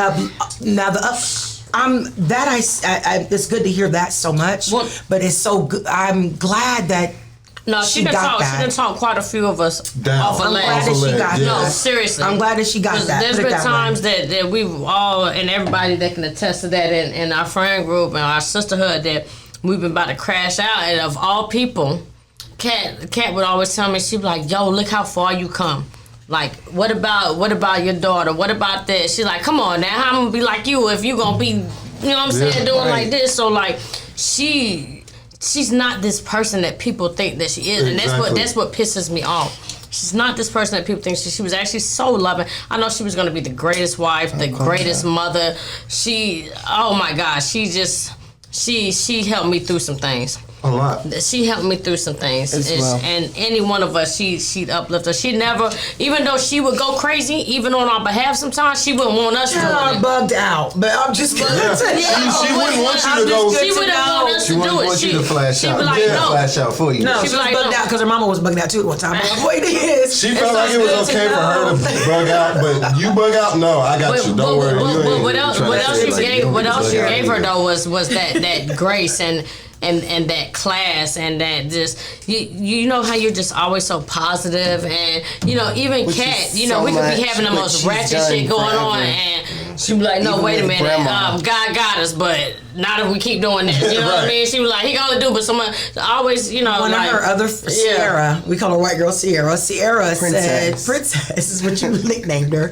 It's good to hear that so much. But it's so good. I'm glad that. No, she done taught quite a few of us off a ledge. I'm glad that she got that. No, seriously. I'm glad that she got that. There's been times that we've all, and everybody that can attest to that in our friend group and our sisterhood, that we've been about to crash out. And of all people, Kat would always tell me, she'd be like, yo, look how far you come. Like, what about your daughter? What about this? She's like, come on now, how I'm gonna be like you if you gonna be, you know what I'm saying, doing like this? So like, she's not this person that people think that she is, and that's what pisses me off. She's not this person that people think she was actually so loving. I know she was gonna be the greatest wife, the greatest mother. Oh my gosh, she helped me through some things. A lot. She helped me through some things. And any one of us, she'd uplift us. She never, even though she would go crazy, even on our behalf sometimes, she wouldn't want us to do it. Bugged out, but I'm just kidding. She wouldn't want you to go. She wouldn't want us to do it. She wouldn't want you to flash out. She'd be like, no. Flash out for you. No, she was like, bugged out because her mama was bugged out too at one time. I'm like, wait, it is. She felt like it was okay for her to bug out, but you bug out? No, I got you. Don't worry. But what else you gave her though was that grace and that class and that just you know how you're just always so positive, and you know even Kat, you know, we could be having the most ratchet shit going on and she be like, no, even wait a minute, grandma. God got us, but not if we keep doing this, you know what I mean? She was like, he gonna do, but someone always, you know, one like, of her other Sierra, we call her white girl Sierra said Princess is what you nicknamed her.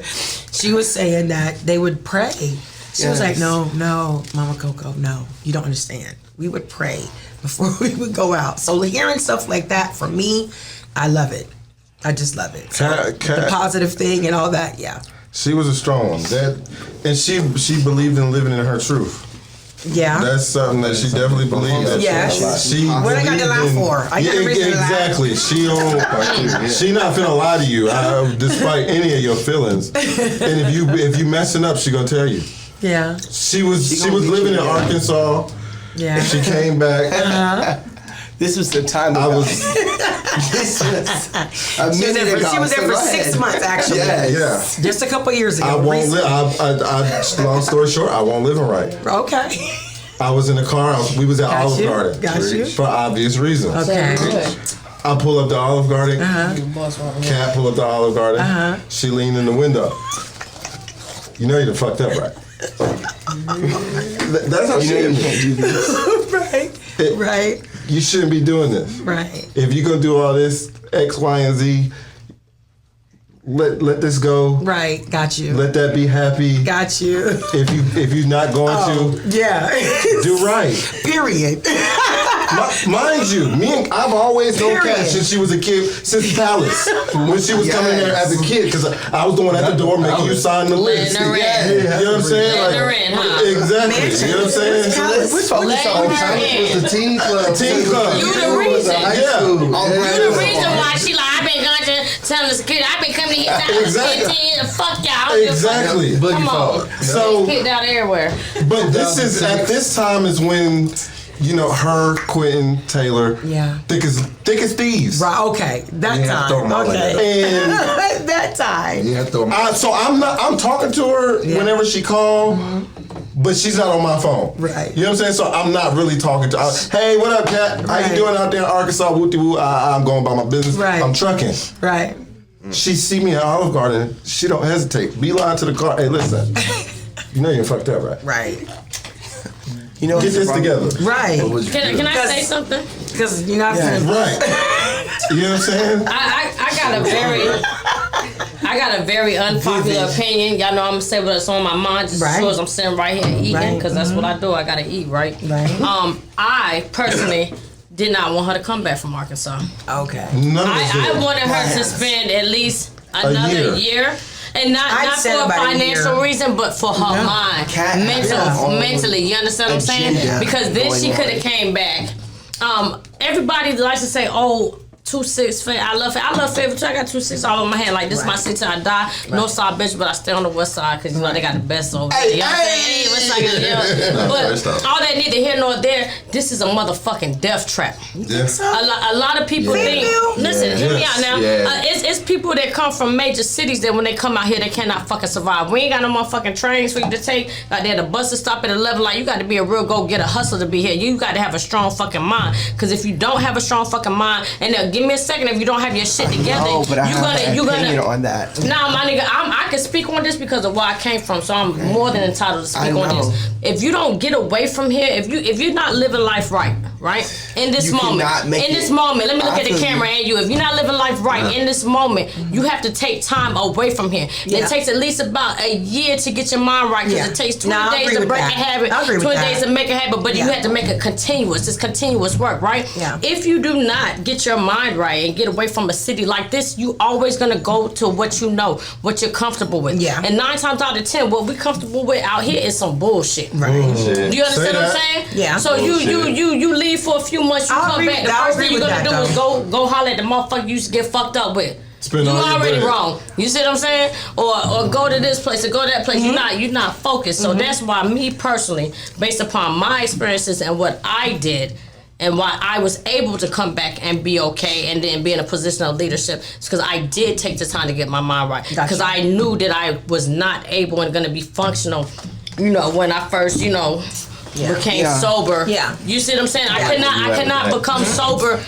She was saying that they would pray. She was like, no, Mama Coco, no, you don't understand. We would pray before we would go out. So hearing stuff like that from me, I love it. I just love it. So the positive thing and all that, yeah. She was a strong one. And she believed in living in her truth. Yeah. That's something that she definitely believed in. Yeah. What I got to lie for? I got a reason to lie. Exactly. She not finna lie to you, despite any of your feelings. And if you messing up, she gonna tell you. Yeah. She was living in Arkansas. Yeah. She came back. This was the time I was. This was a minute ago. She was there for 6 months, actually. Yeah. Just a couple years ago. I won't live. Long story short, I won't live in right. Okay. I was in the car. We was at Olive Garden. Got you. For obvious reasons. Okay. I pull up to Olive Garden. Kat pull up to Olive Garden. She leaned in the window. You know you done fucked up, right? That's how she you can't do this. Right. You shouldn't be doing this. Right. If you're gonna do all this X, Y, and Z, let this go. Right, got you. Let that be happy. Got you. If you're not going to, yeah, do right. Period. Mind you, I've always known Kat since she was a kid, since Palace, when she was coming there as a kid, because I was the one at the door making you sign the list. You know what I'm saying? Exactly. You know what I'm saying? Which one? It was the teen club. Teen club. You the reason. You the reason why she like, I've been going to tell the security, I've been coming to here since I was 15, fuck y'all. Exactly. Come on. So, kicked out everywhere. But at this time is when, you know, her, Quentin, Taylor, thick as thieves. Right, okay. That time. Okay. And that time. Yeah, so I'm talking to her whenever she called. But she's not on my phone. Right. You know what I'm saying? So I'm not really talking to her. Hey, what up, Kat? How you doing out there in Arkansas? Woo-de-woo. I'm going about my business. Right. I'm trucking. Right. She see me at Olive Garden. She don't hesitate. Beeline to the car. Hey, listen. You know you fucked up, right? Right. You know, get this together. Right. Can I say something? Because you're not right. You know what I'm saying? I got a very unpopular opinion. Y'all know I'm gonna say what's on my mind just as soon as I'm sitting right here eating, because that's what I do. I gotta eat, right? I personally did not want her to come back from Arkansas. Okay. I wanted her to spend at least another year. And not for a financial reason, but for her mind, mentally. You understand what I'm saying? Because then she could have came back. Everybody likes to say, "Oh, 2-6 I love Fayetteville too. I got 2-6 all over my hand. Like, this is my city till I die. North side bitch, but I stay on the west side because you know they got the best over there. You know what I'm saying? Hey, west side but all that neither here nor there, this is a motherfucking death trap. Yeah. A lot of people think, listen, hear me out now. It's people that come from major cities that when they come out here, they cannot fucking survive. We ain't got no motherfucking trains for you to take. Like, the buses stop at 11. Like, you got to be a real go-getter hustler to be here. You got to have a strong fucking mind. Because if you don't have a strong fucking mind, and give me a second, if you don't have your shit together, you're gonna on that. Nah, my nigga, I can speak on this because of where I came from, so I'm more than entitled to speak on this. If you don't get away from here, if you're not living life right in this moment, let me look at the camera and you. If you're not living life right in this moment, you have to take time away from here. It takes at least about a year to get your mind right, because it takes 20 days to break a habit, 20 days to make a habit, but you have to make it continuous. It's continuous work, right? If you do not get your mind right and get away from a city like this, you always gonna go to what you know, what you're comfortable with. And 9 times out of 10, what we're comfortable with out here is some bullshit. Right. Do you understand what I'm saying? Yeah. So you leave for a few months, you come back. The first thing you're gonna do is go holler at the motherfucker you used to get fucked up with. You already wrong. You see what I'm saying? Or go to this place or go to that place. You're not focused. So that's why me personally, based upon my experiences and what I did, and why I was able to come back and be okay and then be in a position of leadership, is because I did take the time to get my mind right. Because I knew that I was not able and going to be functional, when I first, became sober. You see what I'm saying? I could not become sober.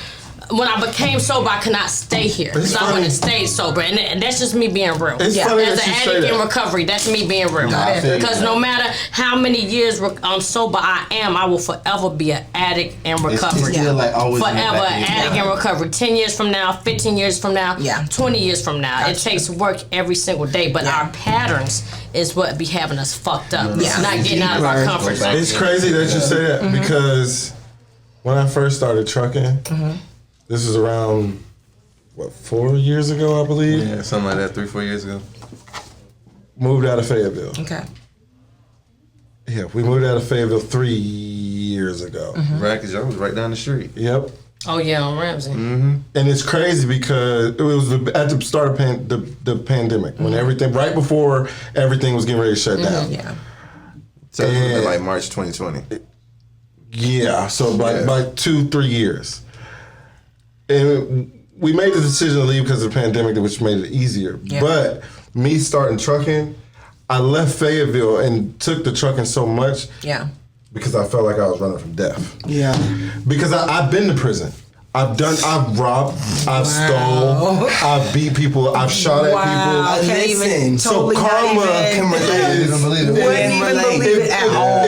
When I became sober, I could not stay here because I wouldn't stay sober, and that's just me being real. As an addict in recovery, that's me being real. Because no matter how many years sober I will forever be an addict in recovery. It's still like always forever an addict in recovery. 10 years from now, 15 years from now, 20 years from now. It takes work every single day, but our patterns is what be having us fucked up. Not getting out of our comfort zone. It's crazy that you say that because when I first started trucking. This is around, 4 years ago, I believe? Yeah, something like that, 3-4 years ago. Moved out of Fayetteville. Okay. Yeah, we moved out of Fayetteville 3 years ago. Right, because y'all was right down the street. Yep. Oh, yeah, on Ramsey. And it's crazy because it was at the start of the pandemic, when everything, right before everything was getting ready to shut down. Yeah. So it was like March 2020. Yeah, so by 2-3 years. And we made the decision to leave because of the pandemic, which made it easier. Yeah. But me starting trucking, I left Fayetteville and took the trucking so much because I felt like I was running from death. Yeah. Because I've been to prison. I've robbed, I've stole, I've beat people, I've shot at people. I can't even so karma can relate.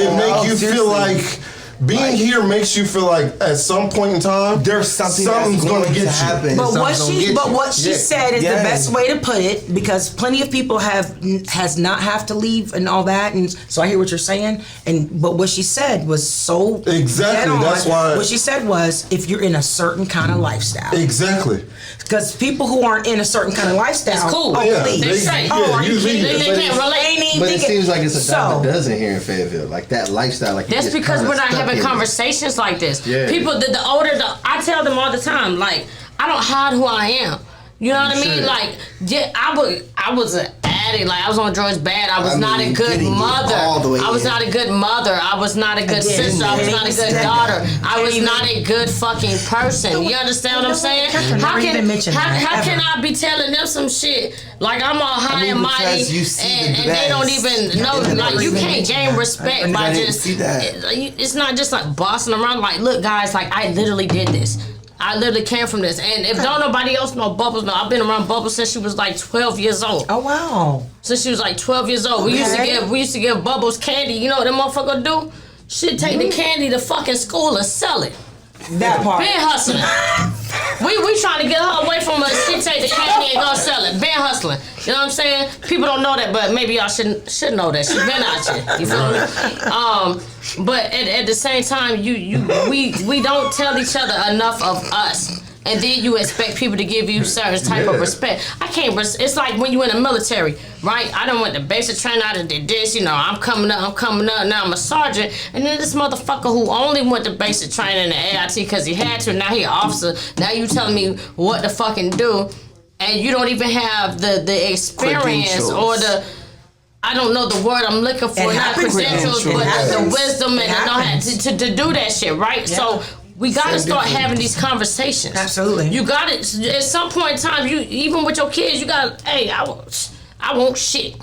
It make you feel like being here makes you feel like at some point in time there's something's going to get happen. But what she said is the best way to put it, because plenty of people has not have to leave and all that, and so I hear what you're saying. But what she said was so exactly. That's why what she said was, if you're in a certain kind of lifestyle, exactly. Because people who aren't in a certain kind of lifestyle, it's cool. Oh, please. They're straight. Are you kidding me? They can't relate. But it seems like it's a dime a dozen here in Fayetteville, like that lifestyle. Like that's because we're not having conversations like this. Yeah. People, the older, I tell them all the time, like, I don't hide who I am. You know what I mean? Like, yeah, I was an addict. Like, I was on drugs bad. I was not a good mother. I was not a good mother. I was not a good sister. I was not a good daughter. I was not a good fucking person. You understand what I'm saying? How can I be telling them some shit like I'm all high and mighty and they don't even know? Like, you can't gain respect by just. It's not just like bossing around. Like, look, guys, like, I literally did this. I literally came from this, and if don't nobody else know Bubbles, I've been around Bubbles since she was like 12 years old. Oh wow! Since she was like 12 years old, we used to give Bubbles candy. You know what that motherfucker do? She'd take the candy to fucking school and sell it. That part. Been hustling. we trying to get her away from us. She take the candy and go sell it. Been hustling. You know what I'm saying? People don't know that, but maybe y'all should know that. She been out here. You feel me? But at the same time, we don't tell each other enough of us. And then you expect people to give you certain type of respect. I can't. It's like when you in the military, right? I done went to basic training. I done did this. You know, I'm coming up. Now I'm a sergeant. And then this motherfucker who only went to basic training in the AIT because he had to. Now he an officer. Now you telling me what to fucking do, and you don't even have the experience or the. I don't know the word I'm looking for. Not credentials, but the wisdom and the know how to do that shit, right? Yeah. So. We gotta start having these conversations. Absolutely. You gotta, at some point in time, you even with your kids, you gotta, hey, I want shit.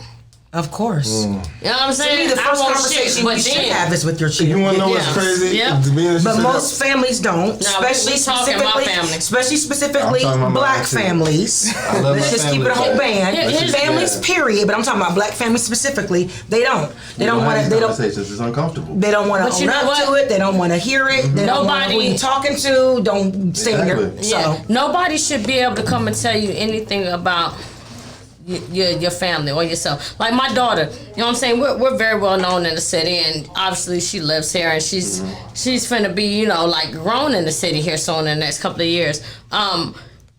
Of course. You know what I'm saying? To me, the first conversation you should have is with your children. You want to know what's crazy? Yep. But most families don't. Especially specifically black families. Let's just keep it a whole band. Families, period. But I'm talking about black families specifically. They don't. They don't want to. They don't. It's uncomfortable. They don't want to own up to it. They don't want to hear it. They don't want who you talking to. Don't stay in your. So nobody should be able to come and tell you anything about. Your family or yourself. Like my daughter, you know what I'm saying? We're very well known in the city, and obviously she lives here, and she's finna be, you know, like grown in the city here soon in the next couple of years.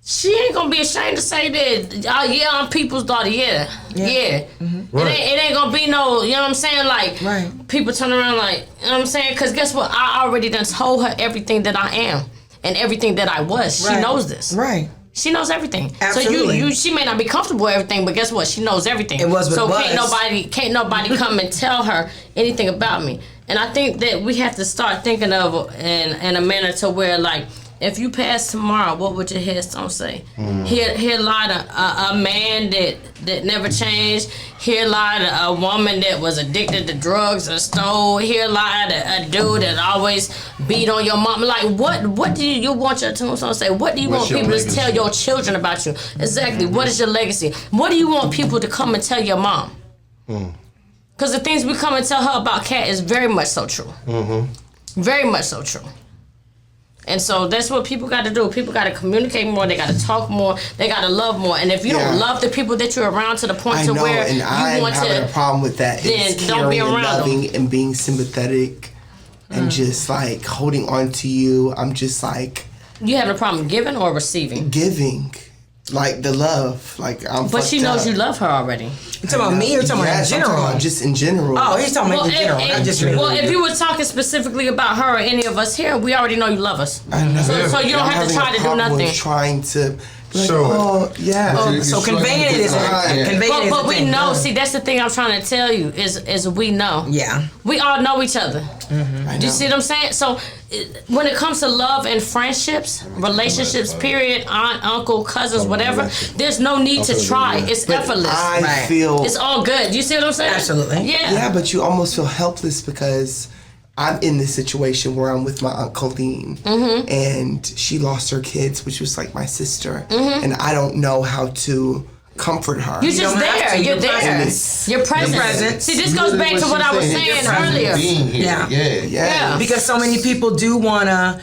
She ain't gonna be ashamed to say that. I'm people's daughter. Mm-hmm. Right. It ain't gonna be no. You know what I'm saying? Like people turn around like, you know what I'm saying? Because guess what? I already done told her everything that I am and everything that I was. She knows this. Right. She knows everything. Absolutely. So she may not be comfortable with everything, but guess what? She knows everything. Can't nobody come and tell her anything about me. And I think that we have to start thinking of in a manner to where, like, if you pass tomorrow, what would your headstone say? Here lied a man that never changed. Here lied a woman that was addicted to drugs and stole. Here lied a dude that always beat on your mom. Like, what do you want your tombstone to say? What do you want people to tell your children about you? Exactly. What is your legacy? What do you want people to come and tell your mom? Because the things we come and tell her about Kat is very much so true. Very much so true. And so that's what people got to do. People got to communicate more. They got to talk more. They got to love more. And if you don't love the people that you're around to the point to where you want to, I'm having a problem with that. Then don't be around and loving and being sympathetic and just like holding on to you. I'm just like. You having a problem giving or receiving? Giving. Like the love, like I'm. But she knows you love her already. You talking about me or talking about in general? Just in general. Oh, he's talking about in general, not just me. Well, if you were talking specifically about her or any of us here, we already know you love us. I know. So you don't have to try to do nothing. Trying to. Like, So conveying it is but we know. See, that's the thing I'm trying to tell you is we know. Yeah. We all know each other. Do you see what I'm saying? So when it comes to love and friendships, relationships, period, aunt, uncle, cousins, whatever, there's no need to try. It's effortless. I feel it's all good. You see what I'm saying? Absolutely. Yeah, but you almost feel helpless because I'm in this situation where I'm with my Aunt Colleen, and she lost her kids, which was like my sister, and I don't know how to comfort her. You're just there. You're there. You're present. See, this goes back to what I was saying earlier. Yeah. Because so many people do want to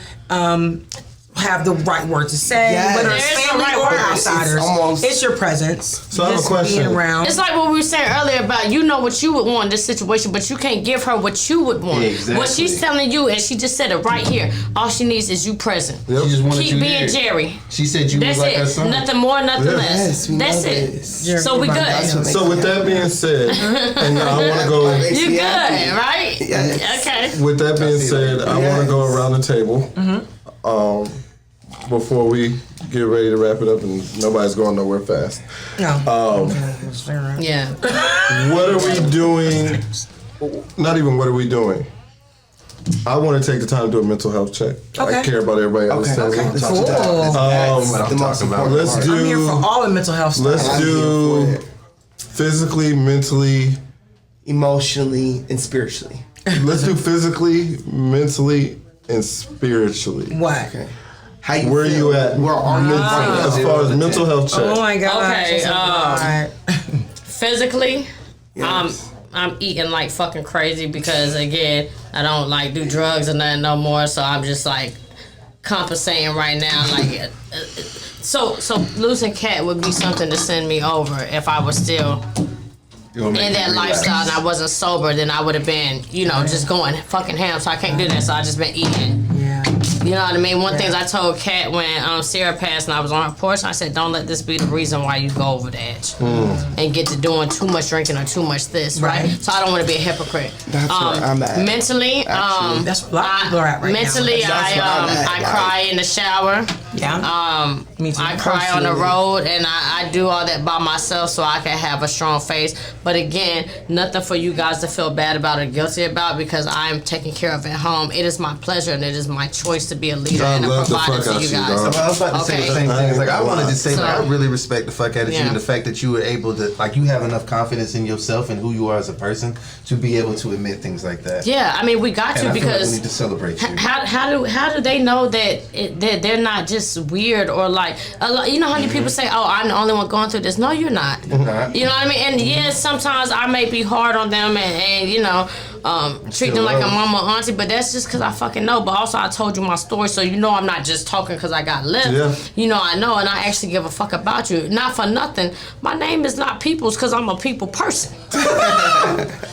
have the right word to say, whether it's family or outsiders. It's your presence. So I have a question. Being around. It's like what we were saying earlier about you know what you would want in this situation, but you can't give her what you would want. Exactly. What she's telling you, and she just said it right here. All she needs is you present. Yep. She just wanted Keep you being here. Jerry. She said you That's was like it. her son. Nothing more, nothing less. That's it. So we good. So with that being said, and I want to go. You good, right? Yes. Okay. With that being said, I want to go around the table. Before we get ready to wrap it up, and nobody's going nowhere fast. No. Yeah. What are we doing? Not even what are we doing. I want to take the time to do a mental health check. I care about everybody else. Okay. Cool. The most important Let's part. do. I'm here for all the mental health stuff. Let's do physically, mentally, emotionally, and spiritually. Let's do physically, mentally, and spiritually. What? Okay. How you Where feel? you at? Where are you right now? As far as mental health check. Oh my God. Okay. Physically, Yes. I'm eating like fucking crazy because again, I don't like do drugs or nothing no more. So I'm just like compensating right now. Like, so losing Cat would be something to send me over if I was still in that lifestyle and I wasn't sober. Then I would have been, just going fucking ham. So I can't do that. So I just been eating. Yeah. You know what I mean? One thing I told Kat when Sarah passed and I was on her porch, I said, don't let this be the reason why you go over the edge and get to doing too much drinking or too much this, right? So I don't want to be a hypocrite. That's where I'm at. Mentally, that's what a lot of people are at right mentally, now. I cry in the shower. Yeah. Me too. I cry on the road and I do all that by myself so I can have a strong face. But again, nothing for you guys to feel bad about or guilty about because I'm taken care of at home. It is my pleasure and it is my choice to be a leader and a provider to you guys. I was about to say the same thing. It's like I wanted to say, So, I really respect the fuck out of you and the fact that you were able to, you have enough confidence in yourself and who you are as a person to be able to admit things like that. Yeah, I mean we got And to I feel like because we need to celebrate you. how do they know that they're not just weird or like you know how many people say, oh, I'm the only one going through this. No, you're not. You know what I mean? And yes, sometimes I may be hard on them and treat them like a mama or auntie, but that's just because I fucking know. But also I told you my story, so I'm not just talking because I got lips. I know, and I actually give a fuck about you. Not for nothing. My name is not Peoples because I'm a people person.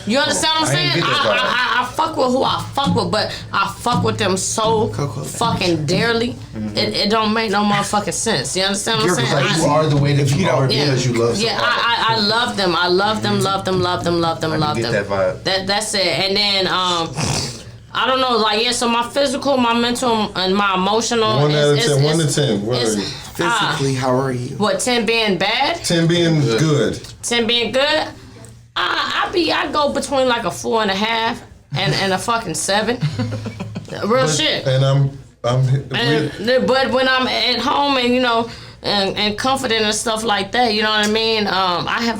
You understand what I'm saying? I fuck with who I fuck with, but I fuck with them so fucking dearly. It don't make no motherfucking sense. You understand what I'm saying? Like you are the way that you are because you love somebody. Yeah, I love them. I love them. Love them. Love them. Love them. Love them. That vibe. That's it. And then I don't know, so my physical, my mental, and my emotional. 1 to 10. Where are you? Physically, how are you? What, 10 being bad? 10 being good. 10 being good? I go between like a 4.5 and a fucking 7. Real shit. And But when I'm at home and and confident and stuff like that, you know what I mean? I have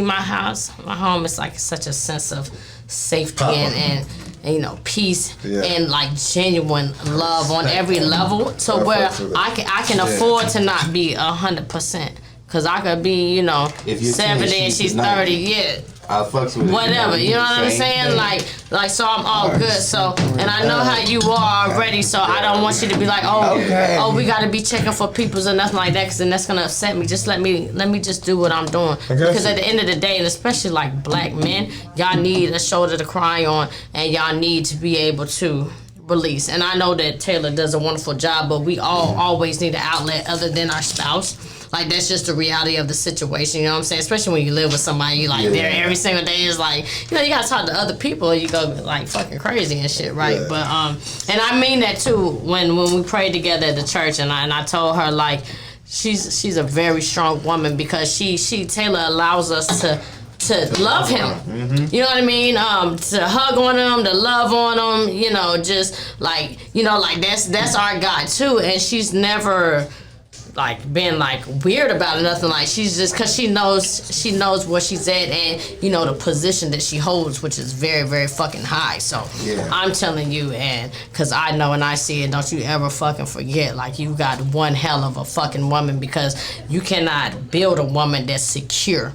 my home is like such a sense of safety and peace and like genuine love on every level to where I can afford to not be 100%. Cause I could be, if you're 70 and she's 30, yeah. I'll fucks with it. Whatever, you know what I'm saying? Like, so I'm all good. So, and I know how you are already. So I don't want you to be like, oh, we gotta be checking for peoples and nothing like that, cause then that's gonna upset me. Just let me just do what I'm doing. Because at the end of the day, and especially like black men, y'all need a shoulder to cry on, and y'all need to be able to release. And I know that Taylor does a wonderful job, but we all always need an outlet other than our spouse. Like, that's just the reality of the situation, you know what I'm saying? Especially when you live with somebody, you there every single day. Is like, you gotta talk to other people, and you go like fucking crazy and shit, right? But and I mean that too. When we prayed together at the church, and I told her like, she's a very strong woman because Taylor allows us to love him. You know what I mean? To hug on him, to love on him, just like, like that's our God too. And she's never like being like weird about it, nothing. Like she's just because she knows where she's at and you know the position that she holds, which is very, very fucking high. So I'm telling you, and because I know and I see it, don't you ever fucking forget, like you got one hell of a fucking woman, because you cannot build a woman that's secure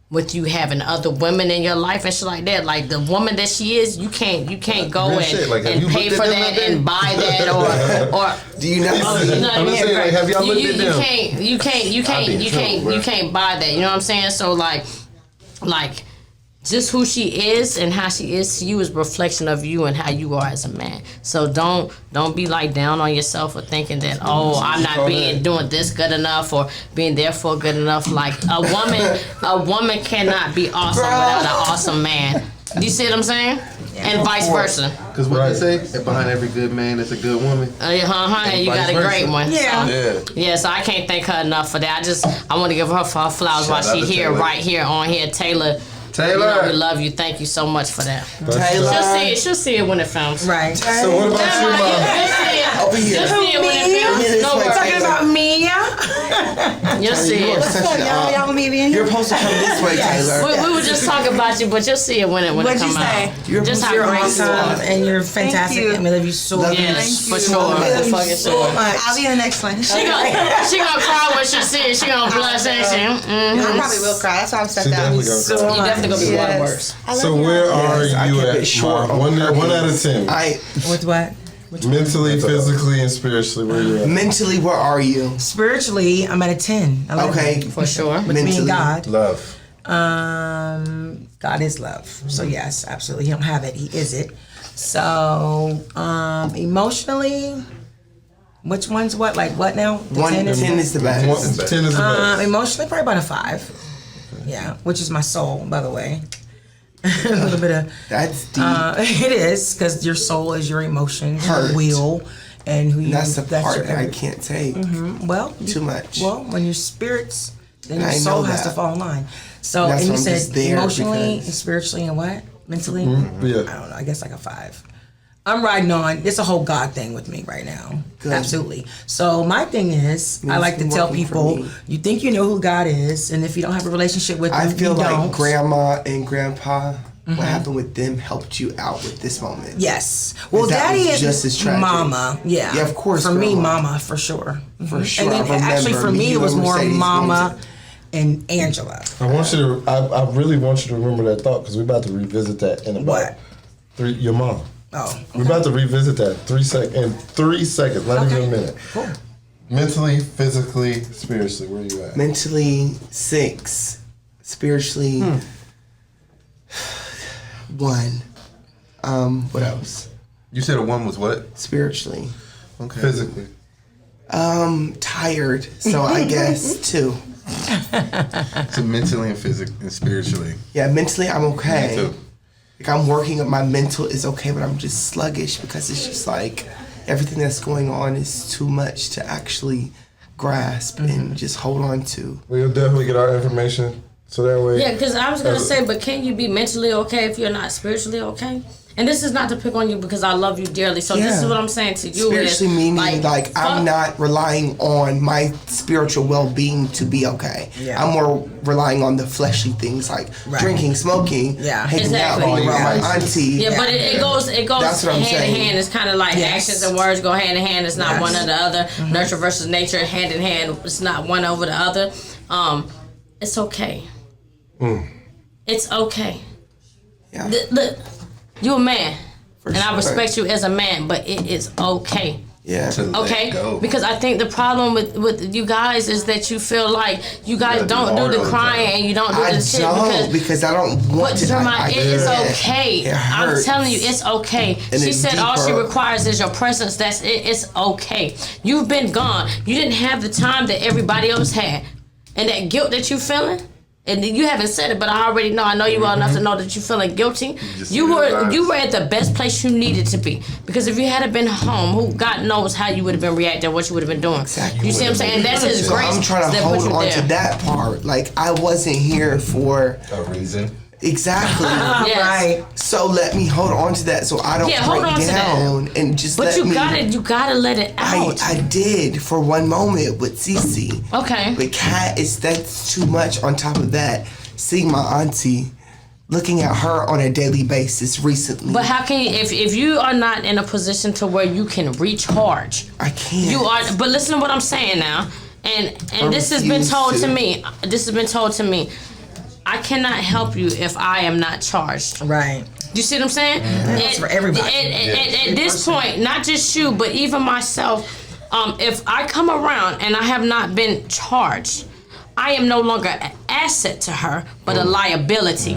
with you having other women in your life and shit like that. Like the woman that she is, you can't go and pay for that and buy that or do you know? I'm just saying, like, have y'all looked at them? You can't buy that. You know what I'm saying? So like just who she is and how she is to you is a reflection of you and how you are as a man. So don't be like down on yourself or thinking that, oh, I'm not doing this good enough or being therefore good enough. Like a woman cannot be awesome without an awesome man. You see what I'm saying? And vice versa. Because what they say, behind every good man is a good woman. And you got a great one. Yeah. So I can't thank her enough for that. I want to give her flowers while she's here, right here on here. Taylor, you know, we love you. Thank you so much for that. Taylor. She'll see it when it films. Right. So what about you, Mom? Over here. She'll see it when it films. No worries. Talking about me, You'll see it. y'all me being You're supposed to come this way, Taylor. We were just talking about you, but you'll see it when it What'd comes you say? out. You're Just how You're great you awesome are. and you're fantastic. you. And we love you so much. Yes, for you. sure. Motherfucking So sure. much. I'll be in the next one. She gonna cry when she see it. She gonna blush, ain't she? I probably will cry. That's why I'm stuck She down. definitely gonna cry. You definitely gonna be Yes. one worse. So where are I you kept at? it short Mom? on One out of purpose. 10. With what? Mentally, physically, and spiritually, where you at? Mentally, where are you? Spiritually, I'm at a 10. 11. Okay. For sure. With me and Mentally. God. Love. God is love. So yes, absolutely. He don't have it. He is it. So emotionally, which one's what? Like what now? The 10 is the best. 10 is the best. Emotionally, probably about a 5. Yeah, which is my soul, by the way. A little bit of That's deep. it is, because your soul is your emotions, Hurt. your will, and who you. That's the part your that I everything. can't take. Well, Too much. Well, when your spirits, then your I soul know has to that. fall in line. So, That's and you why I'm said just there emotionally, because- and spiritually, and what? Mentally? Yeah. I don't know. I guess like a 5. I'm riding on. It's a whole God thing with me right now. Good. Absolutely. So my thing is, I like to been tell working for people, me. you think you know who God is, and if you don't have a relationship with I him, feel you like don't. grandma and grandpa, what happened with them helped you out with this moment. Yes. Well, that daddy was is just as tragic. mama. Yeah. Yeah, of course, For me, grandma. mama, for sure. For sure. And then I remember actually, for me, you it was and more Mercedes mama going and Angela. I want you to. I really want you to remember that thought because we're about to revisit that in about What? 3. Your mom. Oh. We're about to revisit that 3 in 3 seconds, not even a minute. Cool. Mentally, physically, spiritually, where you at? Mentally 6, spiritually 1. What else? You said a 1 was what? Spiritually, Okay. Physically. tired. So I guess 2. So mentally and physically and spiritually. Yeah, mentally I'm okay. Me too. Like I'm working up, my mental is okay, but I'm just sluggish because it's just like everything that's going on is too much to actually grasp and just hold on to. We'll definitely get our information so that way. Yeah, because I was gonna say, but can you be mentally okay if you're not spiritually okay? And this is not to pick on you because I love you dearly. So this is Yeah. what I'm saying to you. Spiritually is, meaning like I'm not relying on my spiritual well-being to be okay. Yeah. I'm more relying on the fleshly things like drinking, smoking, Yeah. hanging Exactly. out, being around my Yeah. auntie. Yeah, but it goes That's what I'm hand saying. in hand. It's kind of like Yes. actions and words go hand in hand. It's not Yes. one or the other. Nurture versus nature, hand in hand. It's not one over the other. It's okay. It's okay. Yeah. Look, you a man, and I sure. respect you as a man, but it is okay. Yeah. To let Okay, go. because I think the problem with you guys is that you feel like you guys gotta do don't hard do all the the crying time. and you don't do I the shit don't because I don't want But to. Jeremiah, it is okay. It I'm hurts. telling you, it's okay. And She it's said all she deeper. requires is your presence. That's it. It's okay. You've been gone. You didn't have the time that everybody else had, and that guilt that you feeling. And you haven't said it, but I already know. I know you well enough to know that you're feeling guilty. just You realized. were at the best place you needed to be. Because if you had been home, who God knows how you would have been reacting, what you would have been doing. Exactly. You see what I'm saying? That's His So grace I'm trying to that put hold you on there. to that part. Like I wasn't here for A reason. Exactly. Yes. Right. So let me hold on to that so I don't break down and just But let me. you gotta let it out. I did for one moment with Cece. Okay. But Kat, that's too much on top of that. Seeing my auntie, looking at her on a daily basis recently. But how can you, if you are not in a position to where you can recharge? I can't. You are, but listen to what I'm saying now. And this has been told to me. This has been told to me. I cannot help you if I am not charged. Right. You see what I'm saying? That's for everybody. At this point, not just you, but even myself, if I come around and I have not been charged, I am no longer an asset to her, but a liability.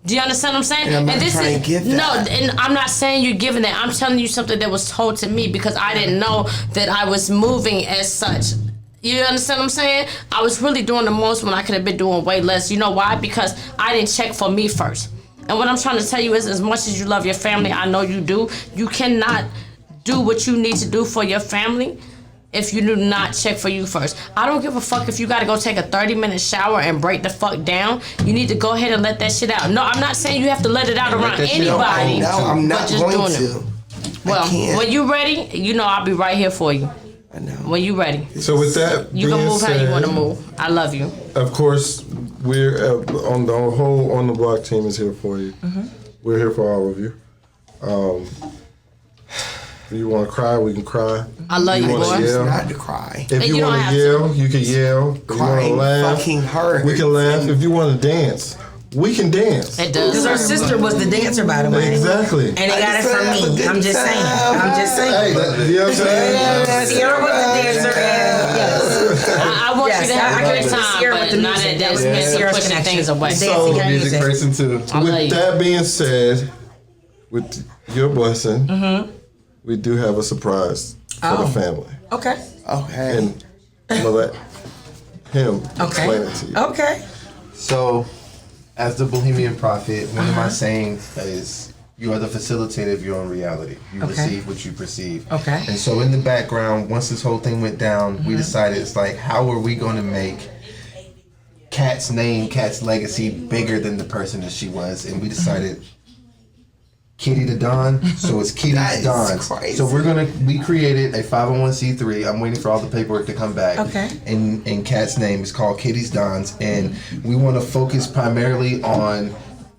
Do you understand what I'm saying? And I'm not trying to give that. No, and I'm not saying you're giving that. I'm telling you something that was told to me because I didn't know that I was moving as such. You understand what I'm saying? I was really doing the most when I could have been doing way less. You know why? Because I didn't check for me first. And what I'm trying to tell you is, as much as you love your family, I know you do, you cannot do what you need to do for your family if you do not check for you first. I don't give a fuck if you gotta go take a 30-minute shower and break the fuck down. You need to go ahead and let that shit out. No, I'm not saying you have to let it out around anybody. No, I'm not going to. Well, when you ready, you know I'll be right here for you. I know. When you ready. So with that you being can move said, how you want to move. I love you. Of course, we're on the whole On the Block team is here for you. We're here for all of you. If you want to cry, we can cry. I love you, boy. Yell. Not to cry. If you want to yell, you can yell. If you want to laugh, fucking hurt. we can laugh. If you want to dance, we can dance. It does. Because her sister was the dancer, by the way. Exactly. And they got it from me. I'm just saying. I'm just saying. Hey, you know what I'm saying? Sierra was the dancer. And yes. I want you to have a good time, Sierra with but the not music. at That was that me. expense of Sierra's pushing connection. things away. So, So, Music person too. I love with you. that being said, with your blessing, we do have a surprise for the family. Okay. Okay. And I'm going to let him explain it to you. Okay. So, as the Bohemian Prophet, one of my sayings is, you are the facilitator of your own reality. You receive what you perceive. Okay. And so in the background, once this whole thing went down, we decided it's like, how are we going to make Kat's name, Kat's legacy bigger than the person that she was? And we decided Kitty the Don, so it's Kitty's That is Dons. crazy. So we created a 501c3. I'm waiting for all the paperwork to come back. Okay. And Kat's name is called Kitty's Dons, and we want to focus primarily on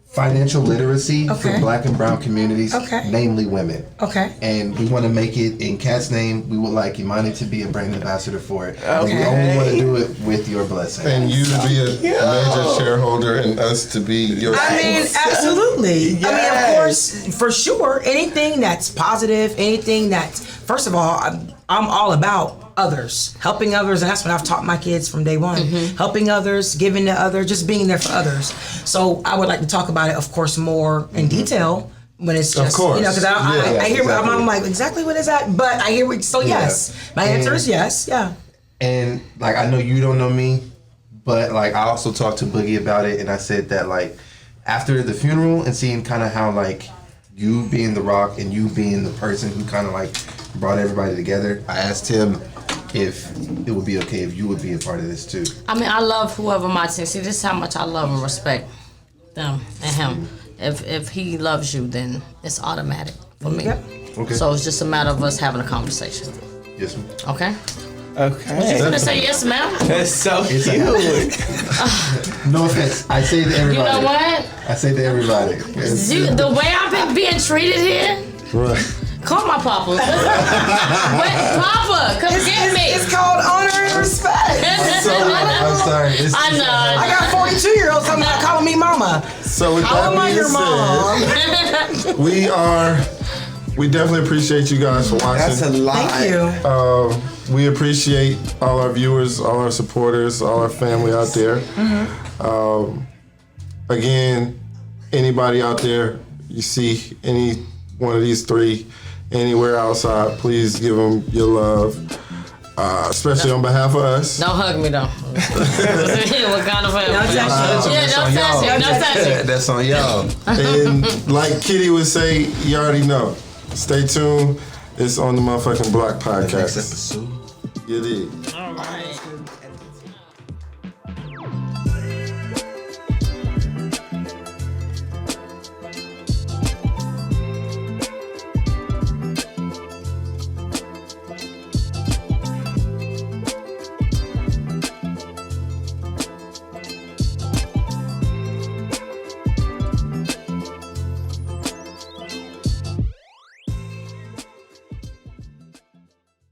financial literacy for Black and Brown communities, namely women. Okay. And we want to make it in Kat's name. We would like Imani to be a brand ambassador for it. And we only want to do it with your blessing. And you to be a major shareholder and us to be your I mean, absolutely. I mean, of course, for sure, anything that's positive, anything that's, first of all, I'm all about others, helping others, and that's what I've taught my kids from day one. Helping others, giving to others, just being there for others. So I would like to talk about it, of course, more in detail when it's just, you know, because I hear, exactly. I'm like, exactly what is that? But I hear, so yes, my answer is yes, And like, I know you don't know me, but like, I also talked to Boogie about it, and I said that like, after the funeral and seeing kind of how like, you being the rock and you being the person who kind of like brought everybody together, I asked him if it would be okay if you would be a part of this too. I mean, I love whoever my team. See, this is how much I love and respect them and him. If he loves you, then it's automatic for me. Okay. So it's just a matter of us having a conversation. Yes, ma'am. Okay? Okay. You gonna say yes, ma'am? That's so cute. No offense. I say to everybody. You know what? I say to everybody. The way I've been being treated here. Right. Call my papa. Papa, come get me. It's called honor and respect. I'm sorry. I know. I got 42-year-olds coming out calling me mama. So with How am I your being mom? said, we definitely appreciate you guys for watching. That's a lot. Thank you. We appreciate all our viewers, all our supporters, all our family out there. Again, anybody out there, you see any one of these three anywhere outside, please give them your love, especially on behalf of us. Don't hug me though. What kind of family? No touching. Yeah, don't touch me. No touching. That's on y'all. And like Kitty would say, you already know. Stay tuned. It's on the motherfucking Block podcast. Next episode. You did. All right.